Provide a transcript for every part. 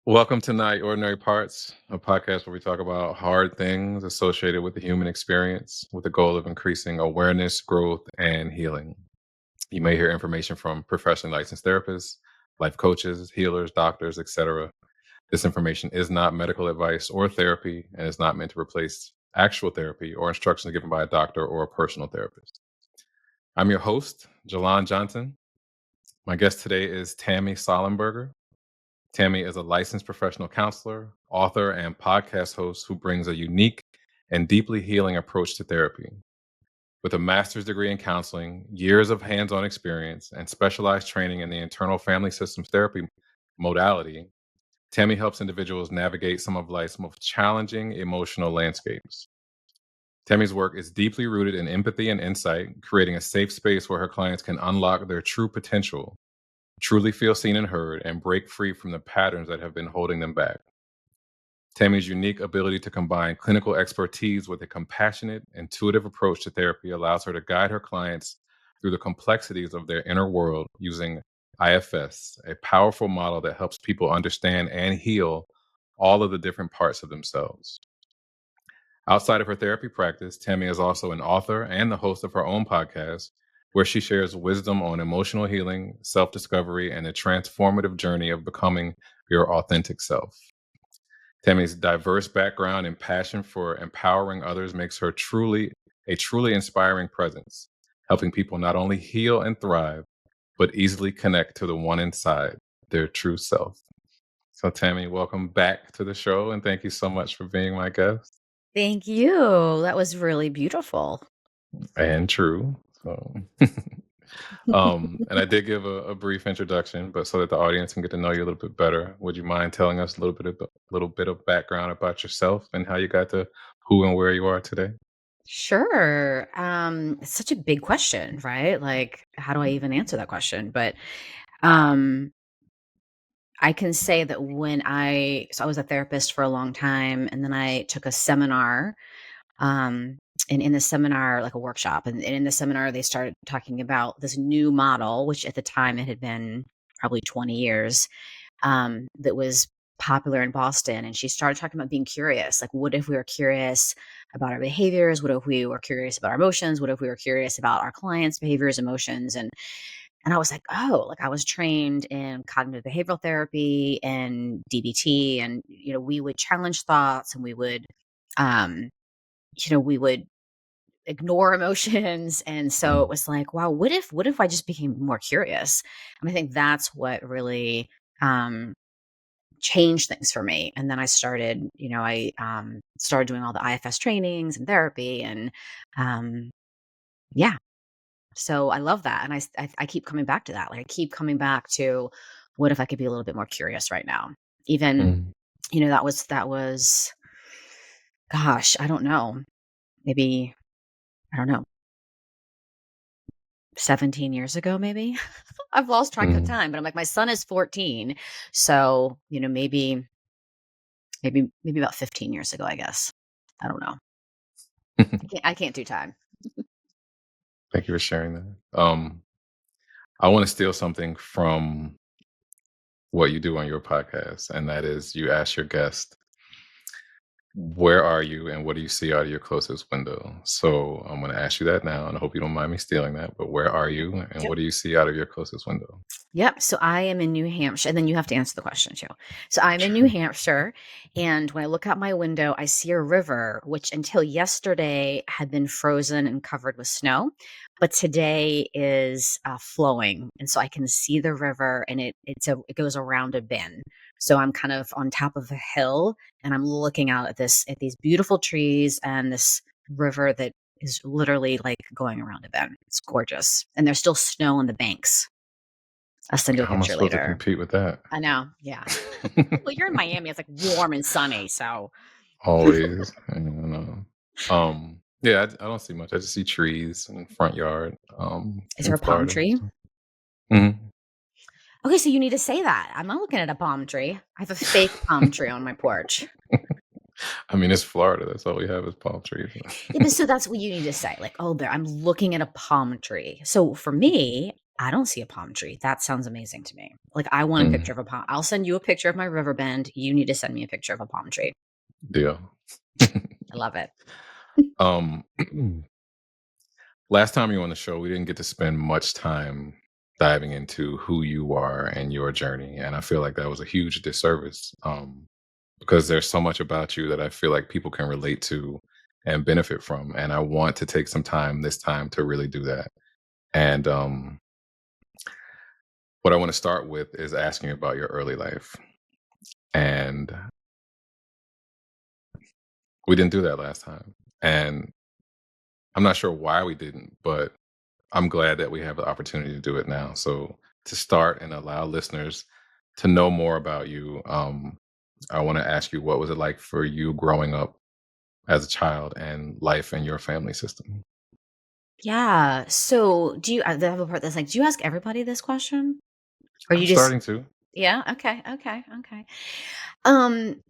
Welcome to Not Ordinary Parts, a podcast where we talk about hard things associated with the human experience with the goal of increasing awareness, growth, and healing. You may hear information from professionally licensed therapists, life coaches, healers, doctors, etc. This information is not medical advice or therapy and is not meant to replace actual therapy or instructions given by a doctor or a personal therapist. I'm your host, Jalan Johnson. My guest today is Tammy Sollenberger. Tammy is a licensed professional counselor, author, and podcast host who brings a unique and deeply healing approach to therapy. With a master's degree in counseling, years of hands on experience, and specialized training in the internal family systems therapy modality, Tammy helps individuals navigate some of life's most challenging emotional landscapes. Tammy's work is deeply rooted in empathy and insight, creating a safe space where her clients can unlock their true potential, truly feel seen and heard, and break free from the patterns that have been holding them back. Tammy's unique ability to combine clinical expertise with a compassionate, intuitive approach to therapy allows her to guide her clients through the complexities of their inner world using IFS, a powerful model that helps people understand and heal all of the different parts of themselves. Outside of her therapy practice, Tammy is also an author and the host of her own podcast, where she shares wisdom on emotional healing, self-discovery, and the transformative journey of becoming your authentic self. Tammy's diverse background and passion for empowering others makes her a truly inspiring presence, helping people not only heal and thrive, but easily connect to the one inside, their true self. So, Tammy, welcome back to the show, and thank you so much for being my guest. Thank you. That was really beautiful. And true. So, and I did give a brief introduction, but so that the audience can get to know you a little bit better, would you mind telling us a little bit of background about yourself and how you got to who and where you are today? Sure. It's such a big question, right? Like, how do I even answer that question? But um, I can say that so I was a therapist for a long time, and then I took a seminar. And in the seminar, like a workshop, and in the seminar, they started talking about this new model, which at the time it had been probably 20 years, that was popular in Boston. And she started talking about being curious. Like, what if we were curious about our behaviors? What if we were curious about our emotions? What if we were curious about our clients' behaviors, emotions? And I was like, oh, like I was trained in cognitive behavioral therapy and DBT, and we would challenge thoughts, and um, we would ignore emotions. And so it Mm, was like, wow, what if I just became more curious? And I think that's what really um changed things for me. And then I started, started doing all the IFS trainings and therapy, and um yeah. So I love that. And I keep coming back to that. Like I keep coming back to, what if I could be a little bit more curious right now? Even, mm, that was gosh, I don't know. Maybe, I don't know, 17 years ago, maybe. I've lost track of mm. time, but I'm like, my son is 14. So, maybe about 15 years ago, I guess. I don't know. I can't do time. Thank you for sharing that. I want to steal something from what you do on your podcast, and that is you ask your guest, where are you and what do you see out of your closest window? So I'm going to ask you that now, and I hope you don't mind me stealing that. But where are you and what do you see out of your closest window? Yep. So I am in New Hampshire, and then you have to answer the question too. So I'm in New Sure. Hampshire, and when I look out my window, I see a river, which until yesterday had been frozen and covered with snow, but today is flowing, and so I can see the river, and it goes around a bend. So I'm kind of on top of a hill, and I'm looking out at these beautiful trees and this river that is literally like going around a bend. It's gorgeous, and there's still snow on the banks. I'll send you a How am I picture supposed to later. compete with that? I know, yeah. Well, you're in Miami, it's, like, warm and sunny, so Always. I don't know. Yeah, I don't see much. I just see trees and front yard Is there in a palm Florida. tree? So. Mhm. Okay, so you need to say that. I'm not looking at a palm tree. I have a fake palm tree on my porch. I mean, it's Florida. That's all we have is palm trees. Yeah, but so that's what you need to say, like, "Oh, there I'm looking at a palm tree." So for me, I don't see a palm tree. That sounds amazing to me. Like, I want a Mm, picture of a palm. I'll send you a picture of my river bend. You need to send me a picture of a palm tree. deal. I love it. um, Last time you were on the show, we didn't get to spend much time diving into who you are and your journey, and I feel like that was a huge disservice. Because there's so much about you that I feel like people can relate to and benefit from. And I want to take some time this time to really do that. And what I want to start with is asking you about your early life. And we didn't do that last time. And I'm not sure why we didn't, but I'm glad that we have the opportunity to do it now. So to start and allow listeners to know more about you, I want to ask you, what was it like for you growing up as a child and life in your family system? Yeah. So, do you? I have a part that's like, do you ask everybody this question, or I'm you just? starting to. Yeah. Okay. Okay. Okay.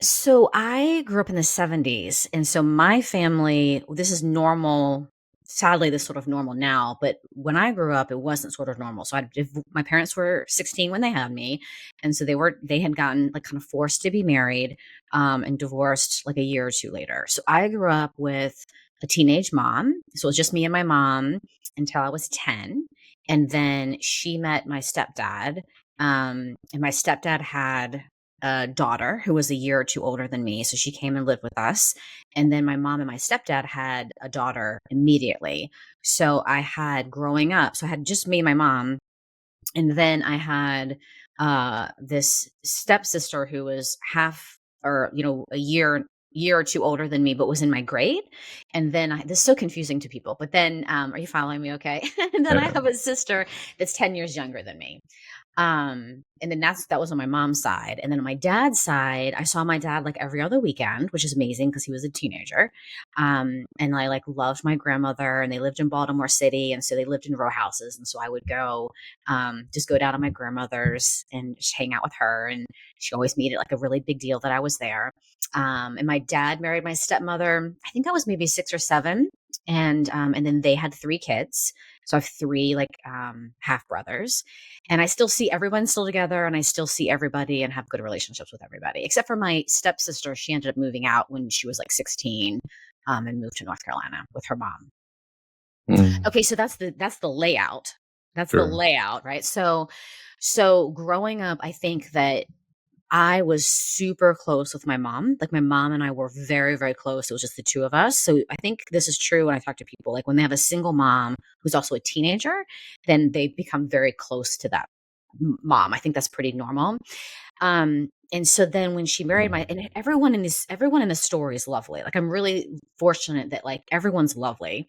So I grew up in the 70s, and so my family, this is normal. Sadly, this sort of normal now, but when I grew up, it wasn't sort of normal. So my parents were 16 when they had me, and so they had gotten like kind of forced to be married, and divorced like a year or two later. So I grew up with a teenage mom. So it was just me and my mom until I was 10, and then she met my stepdad. And my stepdad had a daughter who was a year or two older than me. So she came and lived with us. And then my mom and my stepdad had a daughter immediately. So I had growing up, so I had just me and my mom. And then I had this stepsister who was half or, a year or two older than me, but was in my grade. And then this is so confusing to people. But then, are you following me? Okay. And then I Yeah. have a sister that's 10 years younger than me. And then that was on my mom's side. And then on my dad's side, I saw my dad like every other weekend, which is amazing because he was a teenager. And I like loved my grandmother, and they lived in Baltimore City. And so they lived in row houses. And so I would just go down to my grandmother's and just hang out with her. And she always made it like a really big deal that I was there. And my dad married my stepmother. I think I was maybe 6 or 7. And then they had 3 kids. So I have 3 like half brothers, and I still see everyone still together, and I still see everybody and have good relationships with everybody, except for my stepsister. She ended up moving out when she was like 16, and moved to North Carolina with her mom. Mm, Okay, so that's the layout. That's the sure. layout, right? So growing up, I think that I was super close with my mom. Like my mom and I were very, very close. It was just the two of us. So I think this is true when I talk to people. Like when they have a single mom who's also a teenager, then they become very close to that mom. I think that's pretty normal. And so then when she married my and everyone in this story is lovely. Like I'm really fortunate that like everyone's lovely.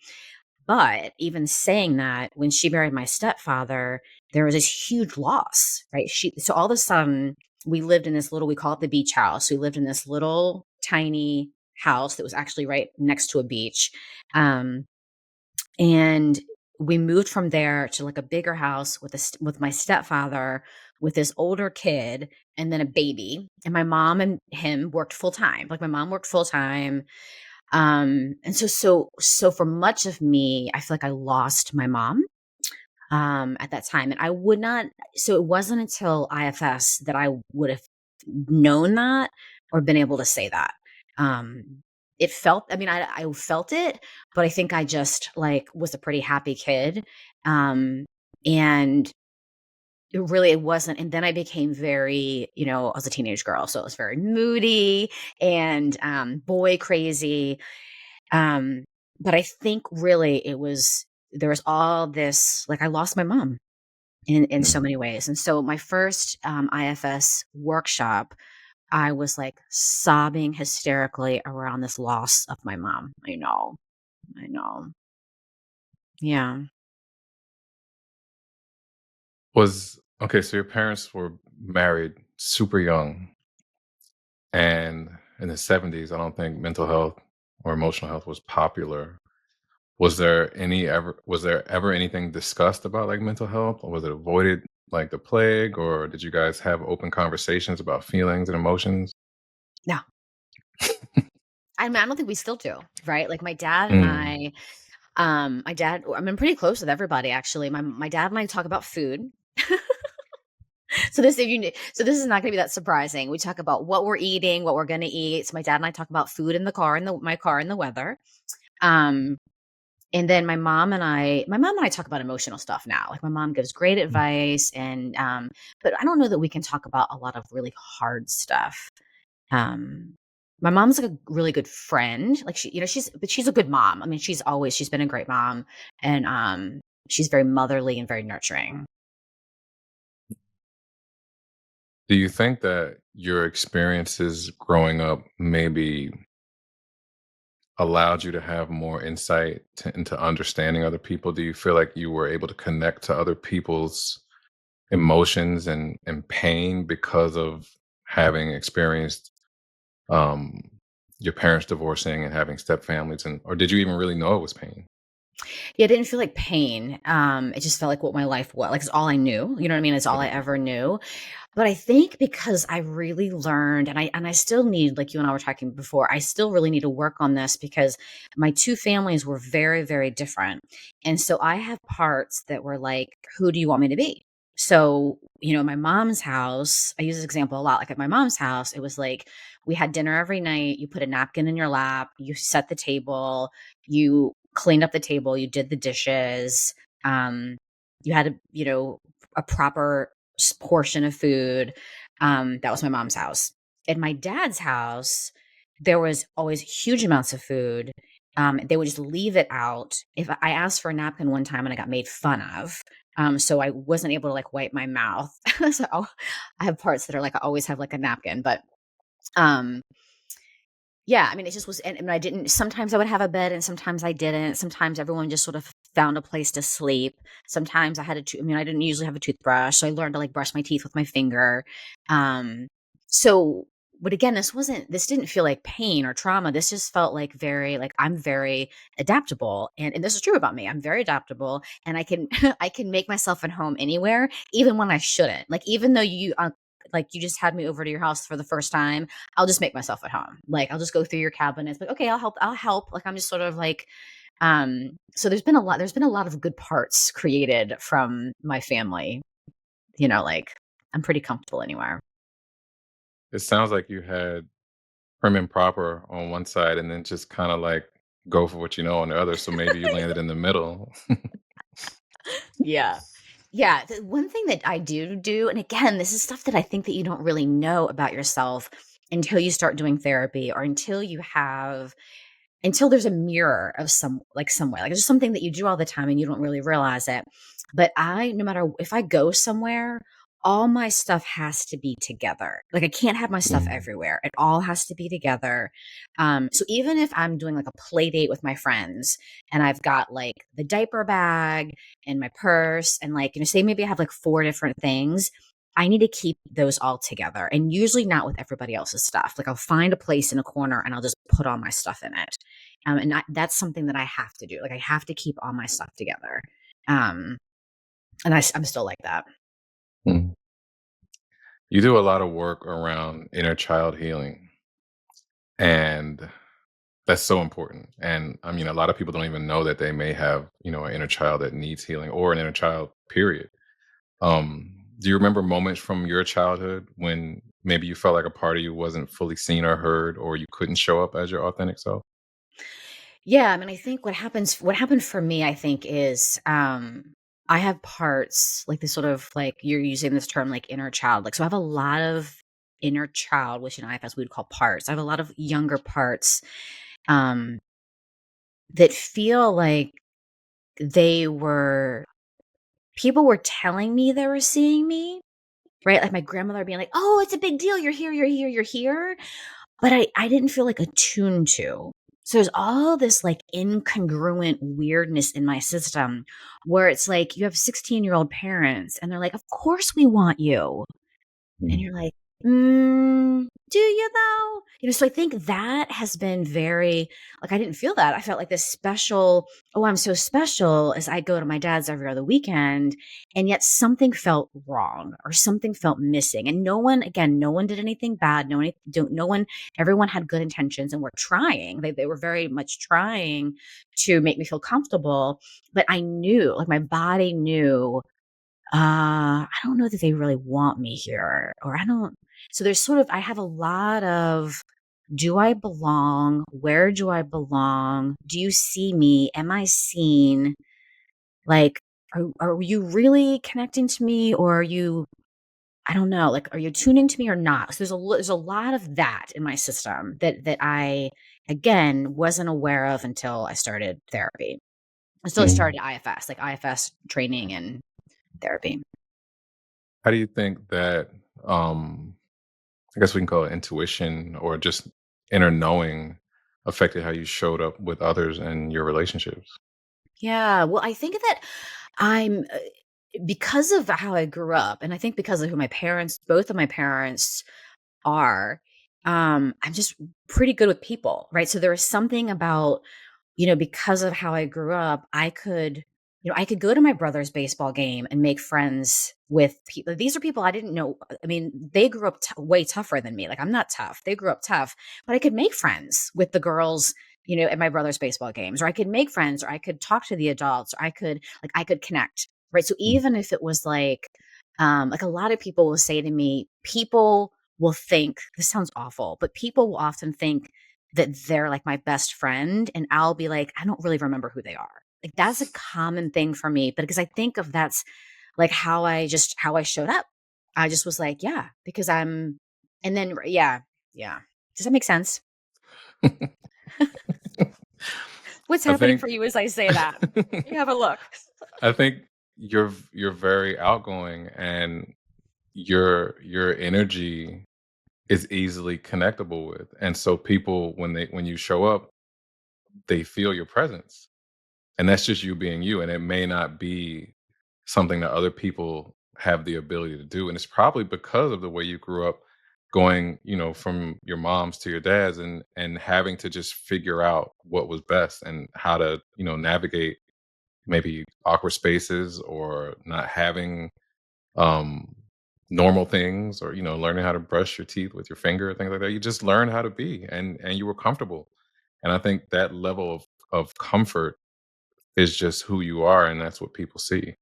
But even saying that, when she married my stepfather, there was this huge loss, right? So all of a sudden, we lived in this little, we call it the beach house. We lived in this little tiny house that was actually right next to a beach. Um, and we moved from there to like a bigger house with my stepfather, with this older kid, and then a baby. And my mom and him worked full time. Like my mom worked full time, and so for much of me, I feel like I lost my mom at that time. And I would not so it wasn't until IFS that I would have known that or been able to say that. It felt I mean, I felt it, but I think I just like was a pretty happy kid. And it wasn't. And then I became very, I was a teenage girl, so it was very moody and boy crazy. um, but I think really there was all this, like I lost my mom in so Mm. many ways. And so my first IFS workshop, I was like sobbing hysterically around this loss of my mom. I know. I know. Yeah. Was okay, so your parents were married super young, and in the 70s, I don't think mental health or emotional health was popular. Was there ever anything discussed about like mental health, or was it avoided like the plague, or did you guys have open conversations about feelings and emotions? No. I mean, I don't think we still do, right? Like my dad and Mm, I, My dad I'm in pretty close with everybody actually. My dad and I talk about food. So this is not gonna be that surprising. We talk about what we're eating, what we're gonna eat. So my dad and I talk about food in the car and my car and the weather. Um, and then my mom and I talk about emotional stuff now. Like my mom gives great advice and but I don't know that we can talk about a lot of really hard stuff. Um, my mom's like a really good friend. Like she's a good mom. I mean, she's been a great mom and she's very motherly and very nurturing. Do you think that your experiences growing up maybe allowed you to have more insight into understanding other people? Do you feel like you were able to connect to other people's emotions and pain because of having experienced um, your parents divorcing and having step families, and or did you even really know it was pain? Yeah, it didn't feel like pain. It just felt like what my life was. Like it's all I knew. You know what I mean? It's all I Okay. ever knew. But I think because I really learned and I still need, like you and I were talking before, I still really need to work on this because my two families were very, very different. And so I have parts that were like, who do you want me to be? So, my mom's house, I use this example a lot. Like at my mom's house, it was like we had dinner every night. You put a napkin in your lap, you set the table, you cleaned up the table, you did the dishes. You had a proper portion of food. That was my mom's house. At my dad's house, there was always huge amounts of food. They would just leave it out. If I asked for a napkin one time and I got made fun of, so I wasn't able to like wipe my mouth. So I have parts that are like I always have like a napkin, but um, yeah, I mean, it just was, and I didn't. Sometimes I would have a bed, and sometimes I didn't. Sometimes everyone just sort of found a place to sleep. Sometimes I had I mean, I didn't usually have a toothbrush, so I learned to like brush my teeth with my finger. Um, so, but again, this didn't feel like pain or trauma. This just felt like like I'm very adaptable, and this is true about me. I'm very adaptable, and I can I can make myself at home anywhere, even when I shouldn't. Like even though you just had me over to your house for the first time, I'll just make myself at home. Like I'll just go through your cabinets. Like, okay, I'll help. Like I'm just sort of like so there's been a lot of good parts created from my family, like I'm pretty comfortable anywhere. It sounds like you had prim and proper on one side, and then just kind of like go for what you know on the other. So maybe you landed in the middle. Yeah. Yeah, the one thing that I do, and again, this is stuff that I think that you don't really know about yourself until you start doing therapy or until there's a mirror of somewhere. Like there's something that you do all the time and you don't really realize it. But no matter if I go somewhere, all my stuff has to be together. Like I can't have my stuff Mm, everywhere. It all has to be together. So even if I'm doing like a play date with my friends and I've got like the diaper bag and my purse and like, say maybe I have like four different things. I need to keep those all together and usually not with everybody else's stuff. Like I'll find a place in a corner and I'll just put all my stuff in it. That's something that I have to do. Like I have to keep all my stuff together. Um, I'm still like that. mm. You do a lot of work around inner child healing, and that's so important. And I mean, a lot of people don't even know that they may have, an inner child that needs healing or an inner child, period. Do you remember moments from your childhood when maybe you felt like a part of you wasn't fully seen or heard, or you couldn't show up as your authentic self? Yeah, I mean, I think what happened for me, I think, is I have parts like this sort of like you're using this term like inner child. Like so I have a lot of inner child, which in IFS we would call parts. I have a lot of younger parts um that feel like they were people were telling me they were seeing me, right? Like my grandmother being like, "Oh, it's a big deal. You're here, you're here, you're here." But I didn't feel like attuned to. So there's all this like incongruent weirdness in my system where it's like you have 16-year-old parents and they're like, "Of course we want you." And Mm, you're like, "Do you though?" So I think that has been very, like, I didn't feel that. I felt like this special, oh, I'm so special as I go to my dad's every other weekend. And yet something felt wrong or something felt missing. And no one, again, no one did anything bad. No one, everyone had good intentions and were trying. They were very much trying to make me feel comfortable. But I knew, like, my body knew, I don't know that they really want me here, or I don't. So there's sort of, I have a lot of, do I belong? Where do I belong? Do you see me? Am I seen? Like, are you really connecting to me, or are you, I don't know, like, are you tuning to me or not? So there's a lot of that in my system that I, again, wasn't aware of until I started therapy. Until I Mm. started IFS, like IFS training and therapy. How do you think that, um, I guess we can call it intuition or just inner knowing affected how you showed up with others and your relationships? Yeah, well, I think that I'm because of how I grew up, and I think because of who my parents, both of my parents are, I'm just pretty good with people, right? So there was something about, because of how I grew up, I could go to my brother's baseball game and make friends with people. These are people I didn't know. I mean, they grew up way tougher than me. Like, I'm not tough. They grew up tough, but I could make friends with the girls, at my brother's baseball games, or I could make friends, or I could talk to the adults, or I could connect. Right. So Mm. even if it was like a lot of people will say to me, people will think, this sounds awful, but people will often think that they're like my best friend. And I'll be like, I don't really remember who they are. Like, that's a common thing for me. But because I think of that's like how I showed up. I just was like, yeah, because and then, yeah, yeah. Does that make sense? What's I happening for think you as I say that? You have a look. I think you're very outgoing and your energy is easily connectable with. And so people when you show up, they feel your presence. And that's just you being you. And it may not be something that other people have the ability to do. And it's probably because of the way you grew up going, from your moms to your dads and having to just figure out what was best and how to, navigate maybe awkward spaces or not having um normal things or learning how to brush your teeth with your finger, things like that. You just learn how to be and you were comfortable. And I think that level of comfort is just who you are, and that's what people see.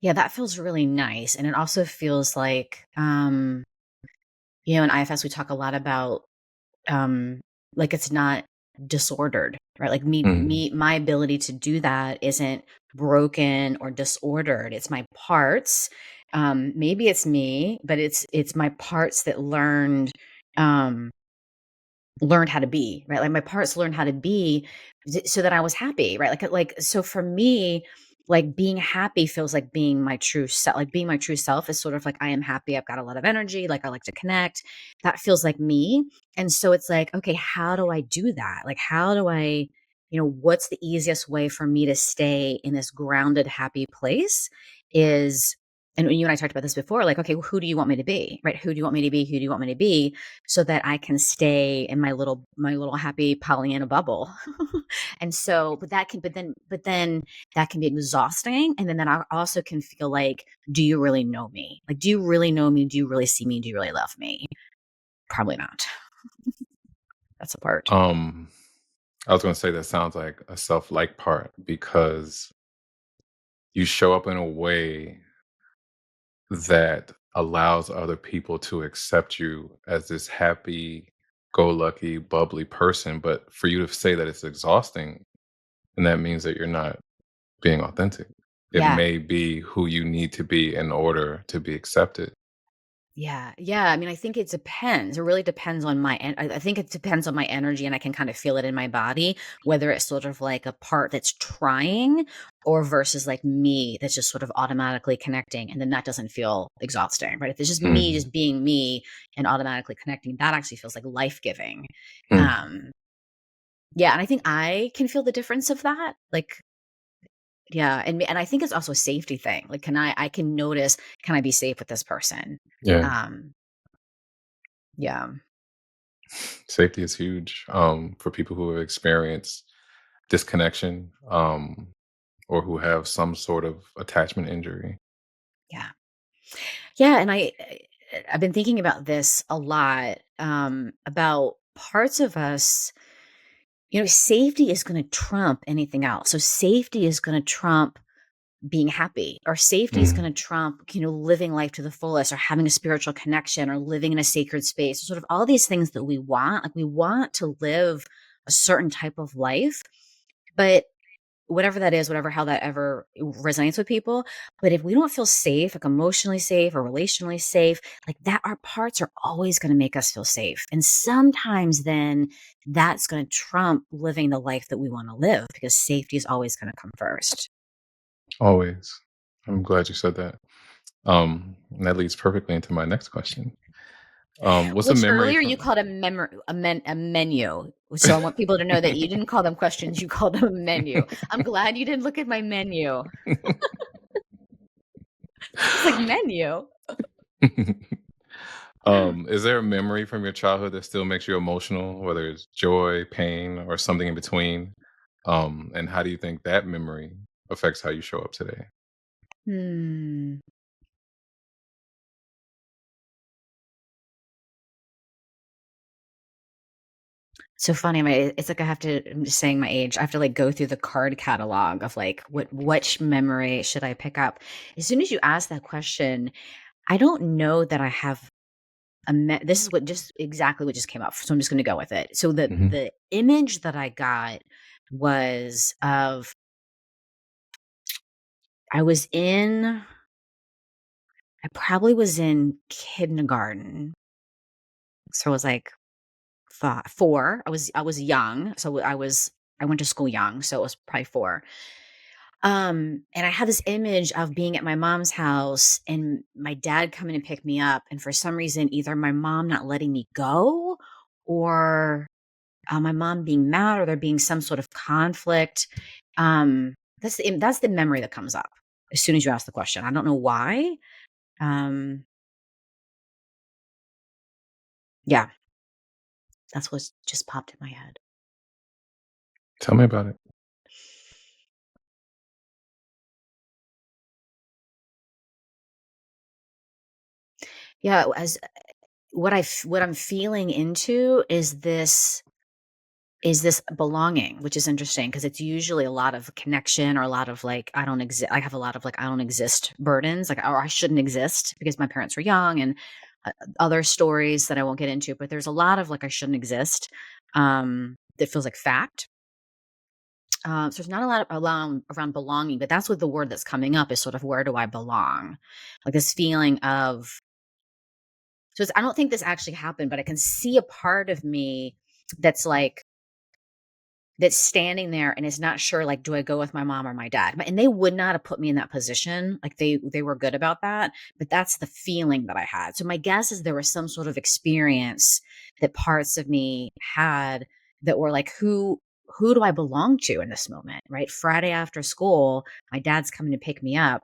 Yeah, that feels really nice. And it also feels like, in IFS, we talk a lot about, um, like, it's not disordered, right? Like, Mhm. my ability to do that isn't broken or disordered. It's my parts. Maybe it's me, but it's my parts that um, learned how to be, right? Like, my parts learned how to be so that I was happy, right? So for me, like, being happy feels like being my true self. Like, being my true self is sort of like, I am happy. I've got a lot of energy. Like, I like to connect. That feels like me. And so it's like, okay, how do I do that? Like, how do what's the easiest way for me to stay in this grounded, happy place is, and you and I talked about this before, like, okay, well, who do you want me to be? Right? Who do you want me to be? Who do you want me to be? So that I can stay in my little happy Pollyanna bubble. And so, but then that can be exhausting. And then I also can feel like, do you really know me? Like, do you really know me? Do you really see me? Do you really love me? Probably not. That's a part. Um, I was gonna say that sounds like a self-like part because you show up in a way that allows other people to accept you as this happy-go-lucky, bubbly person, but for you to say that it's exhausting, and that means that you're not being authentic. It Yeah. may be who you need to be in order to be accepted. Yeah, yeah. I mean, I think it depends. It really depends on I think it depends on my energy, and I can kind of feel it in my body, whether it's sort of like a part that's trying or versus like me that's just sort of automatically connecting. And then that doesn't feel exhausting, right? If it's just me Mhm. just being me and automatically connecting, that actually feels like life-giving. Mm. Um, yeah, and I think I can feel the difference of that. Like, yeah, and I think it's also a safety thing. Like, I can notice, can I be safe with this person? Yeah. Um, Yeah. Safety is huge, for people who have experienced disconnection, or who have some sort of attachment injury. Yeah. Yeah, and I've been thinking about this a lot, about parts of us, safety is gonna trump anything else. So safety is gonna trump being happy, or safety is Mhm. gonna trump, living life to the fullest, or having a spiritual connection, or living in a sacred space. Sort of all these things that we want. Like, we want to live a certain type of life, but whatever that is, whatever how that ever resonates with people. But if we don't feel safe, like emotionally safe or relationally safe, like that, our parts are always going to make us feel safe. And sometimes then that's going to trump living the life that we want to live, because safety is always going to come first. Always. I'm glad you said that. And that leads perfectly into my next question. What's a Which memory earlier you from called a menu. So I want people to know that you didn't call them questions, you called them a menu. I'm glad you didn't look at my menu. I was like, menu? Is there a memory from your childhood that still makes you emotional, whether it's joy, pain, or something in between? And how do you think that memory affects how you show up today? Hmm. So funny. It's like I'm just saying my age. I have to like go through the card catalog of like which memory should I pick up. As soon as you ask that question, I don't know that I have this is what just exactly what just came up. So I'm just going to go with it. So Mhm. the image that I got was of I was in I probably was in kindergarten. So I was like 4. I was young. So I went to school young, so it was probably 4. And I had this image of being at my mom's house and my dad coming to pick me up. And for some reason, either my mom not letting me go, or my mom being mad, or there being some sort of conflict. That's the memory that comes up as soon as you ask the question. I don't know why. Um, yeah, that's what just popped in my head. Tell me about it. Yeah, as what I'm feeling into is this belonging, which is interesting because it's usually a lot of connection, or a lot of like, I don't exist. I have a lot of like, I don't exist burdens, like, or I shouldn't exist because my parents were young, and other stories that I won't get into. But there's a lot of like, I shouldn't exist. That feels like fact. So there's not a lot around belonging, but that's what the word that's coming up is, sort of, where do I belong? Like this feeling of, I don't think this actually happened, but I can see a part of me that's like, that's standing there and is not sure, like, do I go with my mom or my dad? And they would not have put me in that position. Like, they were good about that, but that's the feeling that I had. So my guess is there was some sort of experience that parts of me had that were like, who do I belong to in this moment? Right? Friday after school, my dad's coming to pick me up.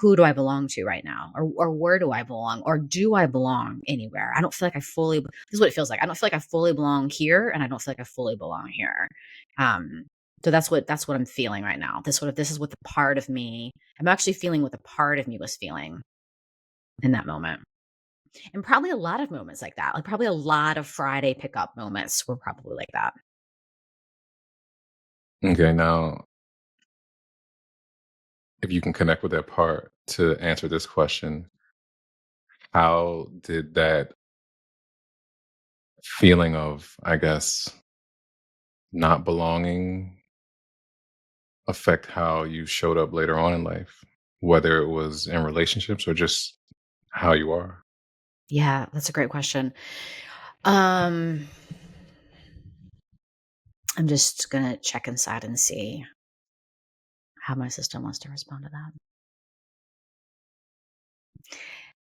Who do I belong to right now? Or where do I belong? Or do I belong anywhere? I don't feel like this is what it feels like. I don't feel like I fully belong here, and I don't feel like I fully belong here. Um, so that's what I'm feeling right now. This is what the part of me I'm actually feeling, what the part of me was feeling in that moment. And probably a lot of moments like that. Like, probably a lot of Friday pickup moments were probably like that. Okay, now, if you can connect with that part to answer this question, how did that feeling of, I guess, not belonging affect how you showed up later on in life, whether it was in relationships or just how you are? Yeah, that's a great question. Um I'm just gonna check inside and see how my system wants to respond to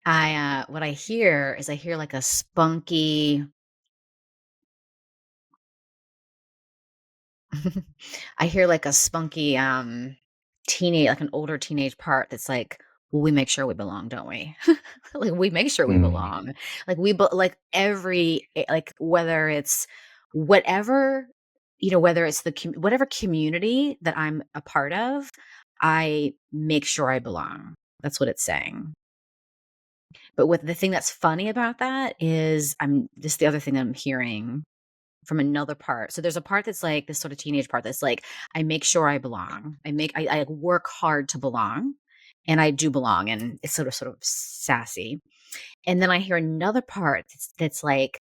that. What I hear is, I hear like a spunky I hear like a spunky, teenage like an older teenage part that's like we make sure we belong, don't we? Like, we make sure we Mm. belong. Like, like, like, whether it's whatever, whether it's whatever community that I'm a part of, I make sure I belong. That's what it's saying. But the thing that's funny about that is I'm just the other thing that I'm hearing from another part. So there's a part that's like this sort of teenage part that's like, I make sure I belong. I work hard to belong, and I do belong, and it's sort of sassy. And then I hear another part that's like,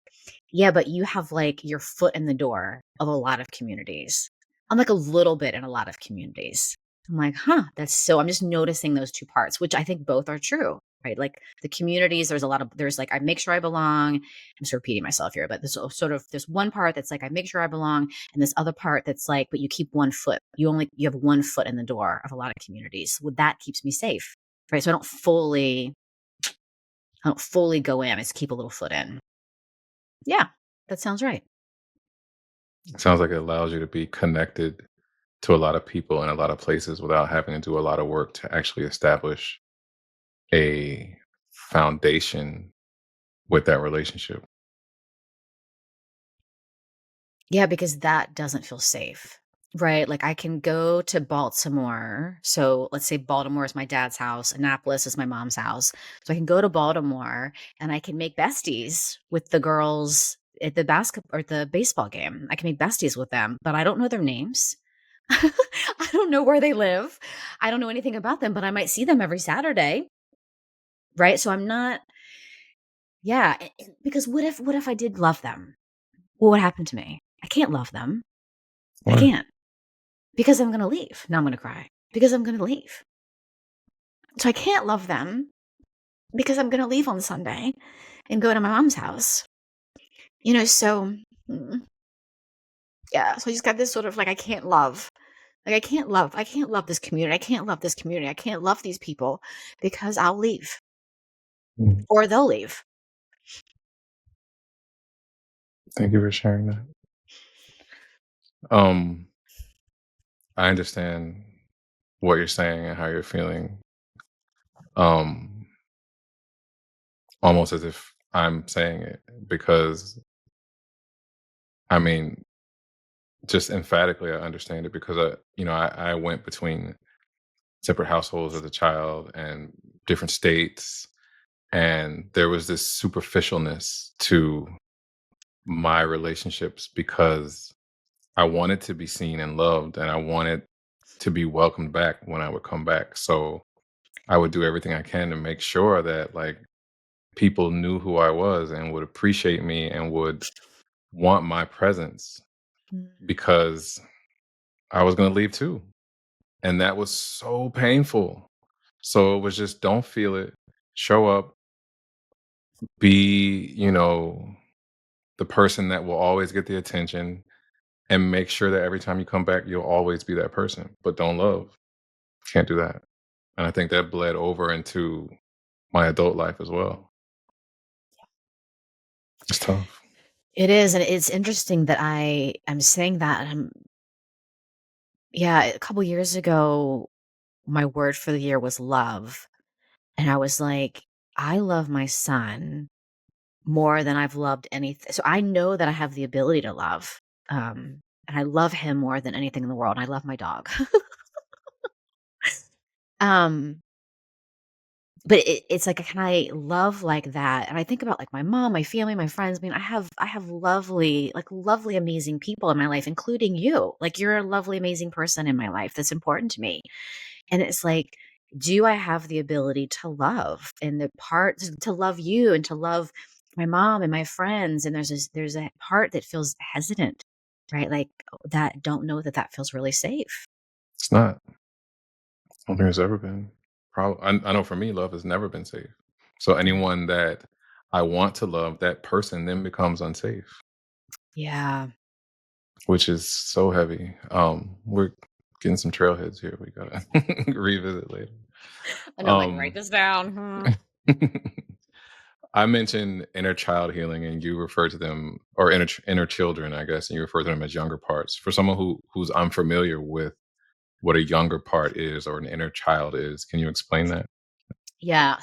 yeah, but you have like your foot in the door of a lot of communities. I'm like a little bit in a lot of communities. I'm like, huh, I'm just noticing those two parts, which I think both are true, right? Like the communities, there's like, I make sure I belong. I'm just repeating myself here, but there's one part that's like, I make sure I belong. And this other part that's like, but you keep one foot, you have one foot in the door of a lot of communities. Well, that keeps me safe, right? So I don't fully go in. I just keep a little foot in. Yeah, that sounds right. It sounds like it allows you to be connected to a lot of people in a lot of places without having to do a lot of work to actually establish a foundation with that relationship. Yeah, because that doesn't feel safe, right? Like I can go to Baltimore. So let's say Baltimore is my dad's house, Annapolis is my mom's house. So I can go to Baltimore and I can make besties with the girls at the basketball or the baseball game. I can make besties with them, but I don't know their names. I don't know where they live. I don't know anything about them, but I might see them every Saturday, right? So I'm not, yeah, because what if I did love them? What would happen to me? I can't love them. I Why? can't. Because I'm gonna leave. Now I'm gonna cry. Because I'm gonna leave. So I can't love them because I'm gonna leave on Sunday and go to my mom's house. So yeah. So I just got this sort of like I can't love. Like I can't love this community. I can't love this community. I can't love these people because I'll leave Mm. or they'll leave. Thank you for sharing that. Um, I understand what you're saying and how you're feeling. Um, Almost as if I'm saying it because I mean, just emphatically, I understand it because I went between separate households as a child and different states, and there was this superficialness to my relationships because I wanted to be seen and loved, and I wanted to be welcomed back when I would come back. So I would do everything I can to make sure that like people knew who I was and would appreciate me and would want my presence Mm. because I was going to leave too. And that was so painful. So it was just don't feel it, show up, be, the person that will always get the attention and make sure that every time you come back, you'll always be that person. But don't love. Can't do that. And I think that bled over into my adult life as well. It's tough. It is, and it's interesting that I'm saying that. Yeah, a couple years ago, my word for the year was love, and I was like, I love my son more than I've loved anything. So I know that I have the ability to love. And I love him more than anything in the world. And I love my dog. um, but it's like, can I love like that? And I think about like my mom, my family, my friends. I mean, I have lovely, amazing people in my life, including you. Like you're a lovely, amazing person in my life that's important to me. And it's like, do I have the ability to love and the part to love you and to love my mom and my friends? And there's a part that feels hesitant, right? Like that don't know that that feels really safe. It's not. I don't think it's ever been. Probably. I know for me, love has never been safe. So Mm. anyone that I want to love, that person then becomes unsafe, Yeah. which which is so heavy. We're getting some trailheads here. We gotta revisit later. I know, like write Um, this down. Hmm. I mentioned inner child healing, and you refer to them, or inner children, I guess, and you refer to them as younger parts. For someone who's unfamiliar with what a younger part is or an inner child is, can you explain that? Yeah.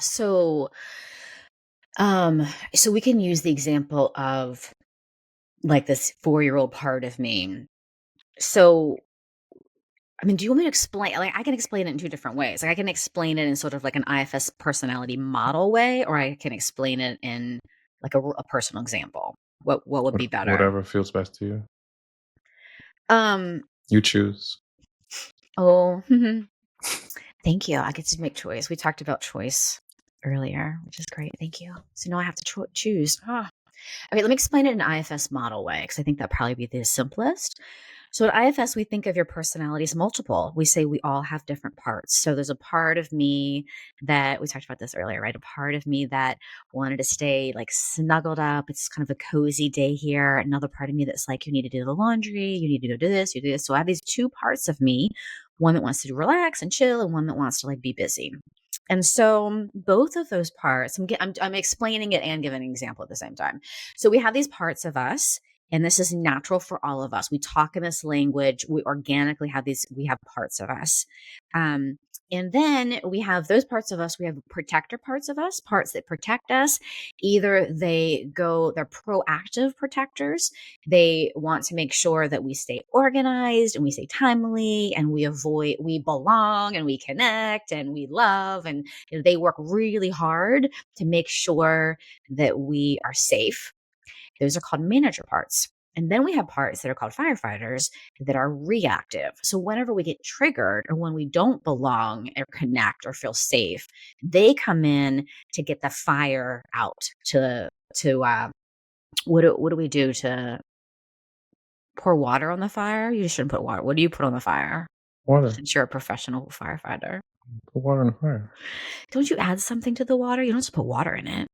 Um, so we can use the example of like this 4-year-old part of me. So, I mean, do you want me to explain? Like, I can explain it in two different ways. Like, I can explain it in sort of like an IFS personality model way, or I can explain it in like a personal example. What would be better? Whatever feels best to you. Um. You choose. Oh, thank you. I get to make choice. We talked about choice earlier, which is great. Thank you. So now I have to choose. Okay, let me explain it in an IFS model way because I think that'd probably be the simplest. So at IFS, we think of your personality as multiple. We say we all have different parts. So there's a part of me that we talked about this earlier, right? A part of me that wanted to stay like snuggled up. It's kind of a cozy day here. Another part of me that's like, you need to do the laundry, you need to go do this, you do this. So I have these two parts of me, one that wants to relax and chill, and one that wants to like be busy. And so both of those parts, I'm explaining it and giving an example at the same time. So we have these parts of us, and this is natural for all of us. We talk in this language. We organically have these. We have parts of us, um, and then we have those parts of us. We have protector parts of us, parts that protect us. Either they're proactive protectors. They want to make sure that we stay organized and we stay timely and we belong and we connect and we love. And they work really hard to make sure that we are safe. Those are called manager parts. And then we have parts that are called firefighters that are reactive. So whenever we get triggered or when we don't belong or connect or feel safe, they come in to get the fire out. What do we do to pour water on the fire? You shouldn't put water. What do you put on the fire? Water. Since you're a professional firefighter, Put water in the fire. don't you add something to the water? You don't just put water in it.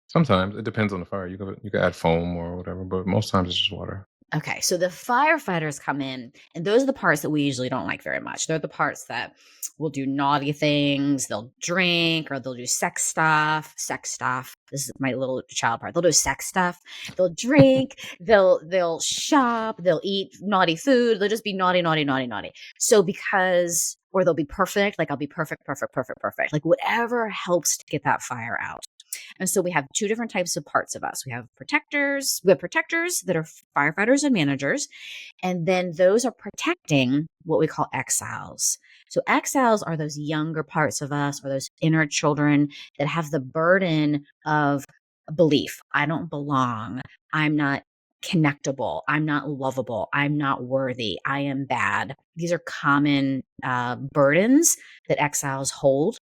Sometimes it depends on the fire. You can add foam or whatever, but most times it's just water. Okay, so the firefighters come in, and those are the parts that we usually don't like very much. They're the parts that will do naughty things, they'll drink, or they'll do sex stuff. Sex stuff. This is my little child part. They'll do sex stuff. They'll drink. They'll shop. They'll eat naughty food. They'll just be naughty, naughty, naughty, naughty. So or they'll be perfect. Like I'll be perfect, perfect, perfect, perfect. Like whatever helps to get that fire out. And so we have two different types of parts of us. We have protectors. We have protectors that are firefighters and managers. And then those are protecting what we call exiles. So exiles are those younger parts of us or those inner children that have the burden of belief. I don't belong. I'm not connectable. I'm not lovable. I'm not worthy. I am bad. These are common burdens that exiles hold.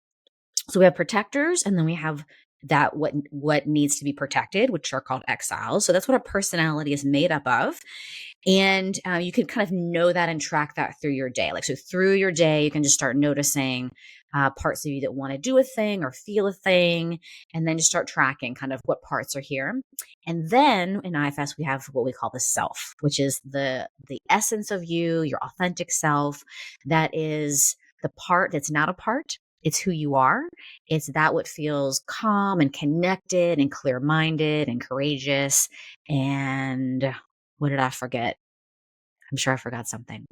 So we have protectors, and then we have that what needs to be protected, which are called exiles. So that's what a personality is made up of. And you can kind of know that and track that through your day. Like, so through your day, you can just start noticing parts of you that want to do a thing or feel a thing, and then just start tracking kind of what parts are here. And then in IFS, we have what we call the self, which is the essence of you, your authentic self. That is the part that's not a part. It's who you are. It's that what feels calm and connected and clear minded and courageous and what did I forget? I'm sure I forgot something.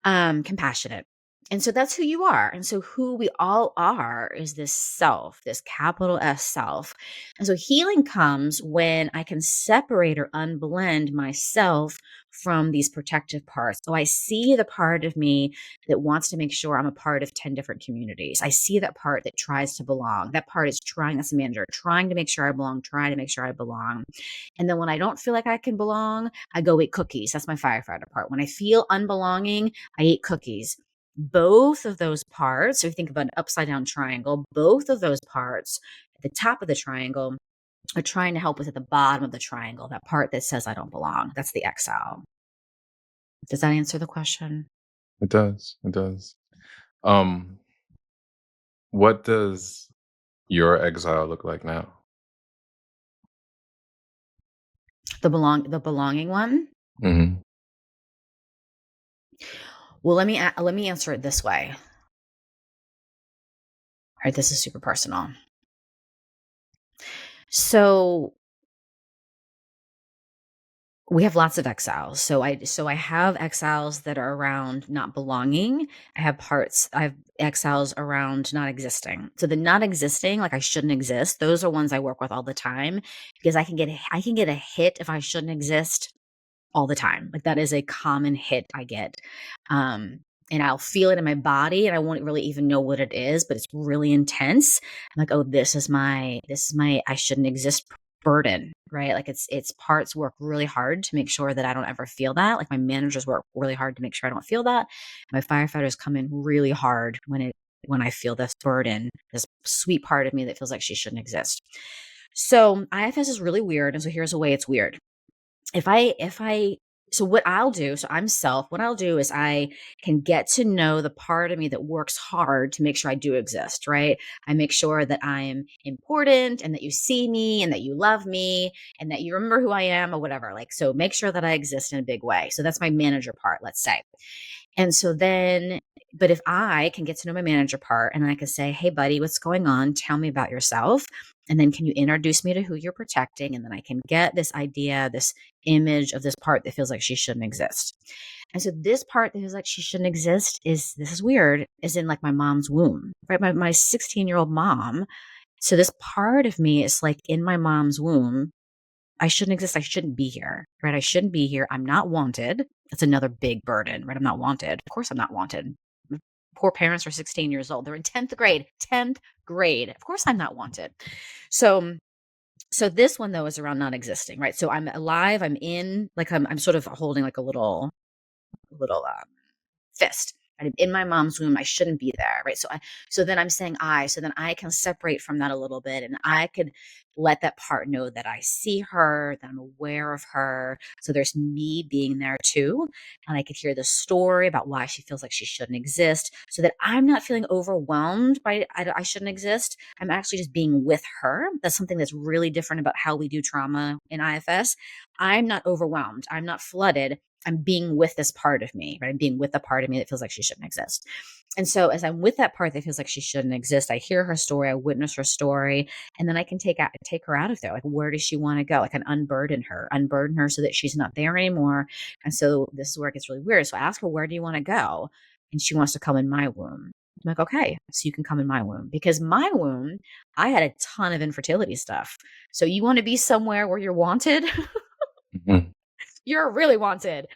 Compassionate. And so that's who you are. And so who we all are is this self, this capital S self. And so healing comes when I can separate or unblend myself from these protective parts. So I see the part of me that wants to make sure I'm a part of 10 different communities. I see that part that tries to belong. That part is trying as a manager, trying to make sure I belong, trying to make sure I belong. And then when I don't feel like I can belong, I go eat cookies. That's my firefighter part. When I feel unbelonging, I eat cookies. Both of those parts, so if you think about an upside down triangle, both of those parts at the top of the triangle are trying to help us at the bottom of the triangle, that part that says I don't belong. That's the exile. Does that answer the question? It does. It does. Um, what does your exile look like now? The belonging one? Mhm. Well, let me answer it this way. All right, this is super personal. So We have lots of exiles. So I have exiles that are around not belonging. I have exiles around not existing. So the not existing, like I shouldn't exist, those are ones I work with all the time because I can get a hit if I shouldn't exist all the time. Like that is a common hit I get. Um, and I'll feel it in my body and I won't really even know what it is, but it's really intense. I'm like, oh, this is my I shouldn't exist burden, right? Like it's parts work really hard to make sure that I don't ever feel that. Like my managers work really hard to make sure I don't feel that. My firefighters come in really hard when I feel this burden, this sweet part of me that feels like she shouldn't exist. So IFS is really weird. And so here's a way it's weird. If I so what I'll do, so I'm self, what I'll do is I can get to know the part of me that works hard to make sure I do exist, right? I make sure that I'm important and that you see me and that you love me and that you remember who I am or whatever. Like, so make sure that I exist in a big way. So that's my manager part, let's say. And so then, but if I can get to know my manager part and I can say, hey, buddy, what's going on? Tell me about yourself. And then can you introduce me to who you're protecting? And then I can get this idea, this image of this part that feels like she shouldn't exist. And so this part that feels like she shouldn't exist is, this is weird, is in like my mom's womb, right? My 16-year-old mom. So this part of me is like in my mom's womb. I shouldn't exist. I shouldn't be here, right? I shouldn't be here. I'm not wanted. That's another big burden, right? I'm not wanted. Of course, I'm not wanted. Poor parents are 16 years old. They're in 10th grade. 10th grade. Of course, I'm not wanted. So, so this one though is around not existing, right? So I'm alive. I'm in, like I'm sort of holding like a little fist. I'm in my mom's womb. I shouldn't be there, right? So then I'm saying so then I can separate from that a little bit and I could let that part know that I see her, that I'm aware of her. So there's me being there too. And I could hear the story about why she feels like she shouldn't exist so that I'm not feeling overwhelmed by I shouldn't exist. I'm actually just being with her. That's something that's really different about how we do trauma in IFS. I'm not overwhelmed. I'm not flooded. I'm being with this part of me, right? I'm being with the part of me that feels like she shouldn't exist. And so as I'm with that part that feels like she shouldn't exist, I hear her story, I witness her story, and then I can take her out of there. Like, where does she want to go? I can unburden her so that she's not there anymore. And so this is where it gets really weird. So I ask her, where do you want to go? And she wants to come in my womb. I'm like, okay, so you can come in my womb because my womb, I had a ton of infertility stuff. So you want to be somewhere where you're wanted? Mhm. You're really wanted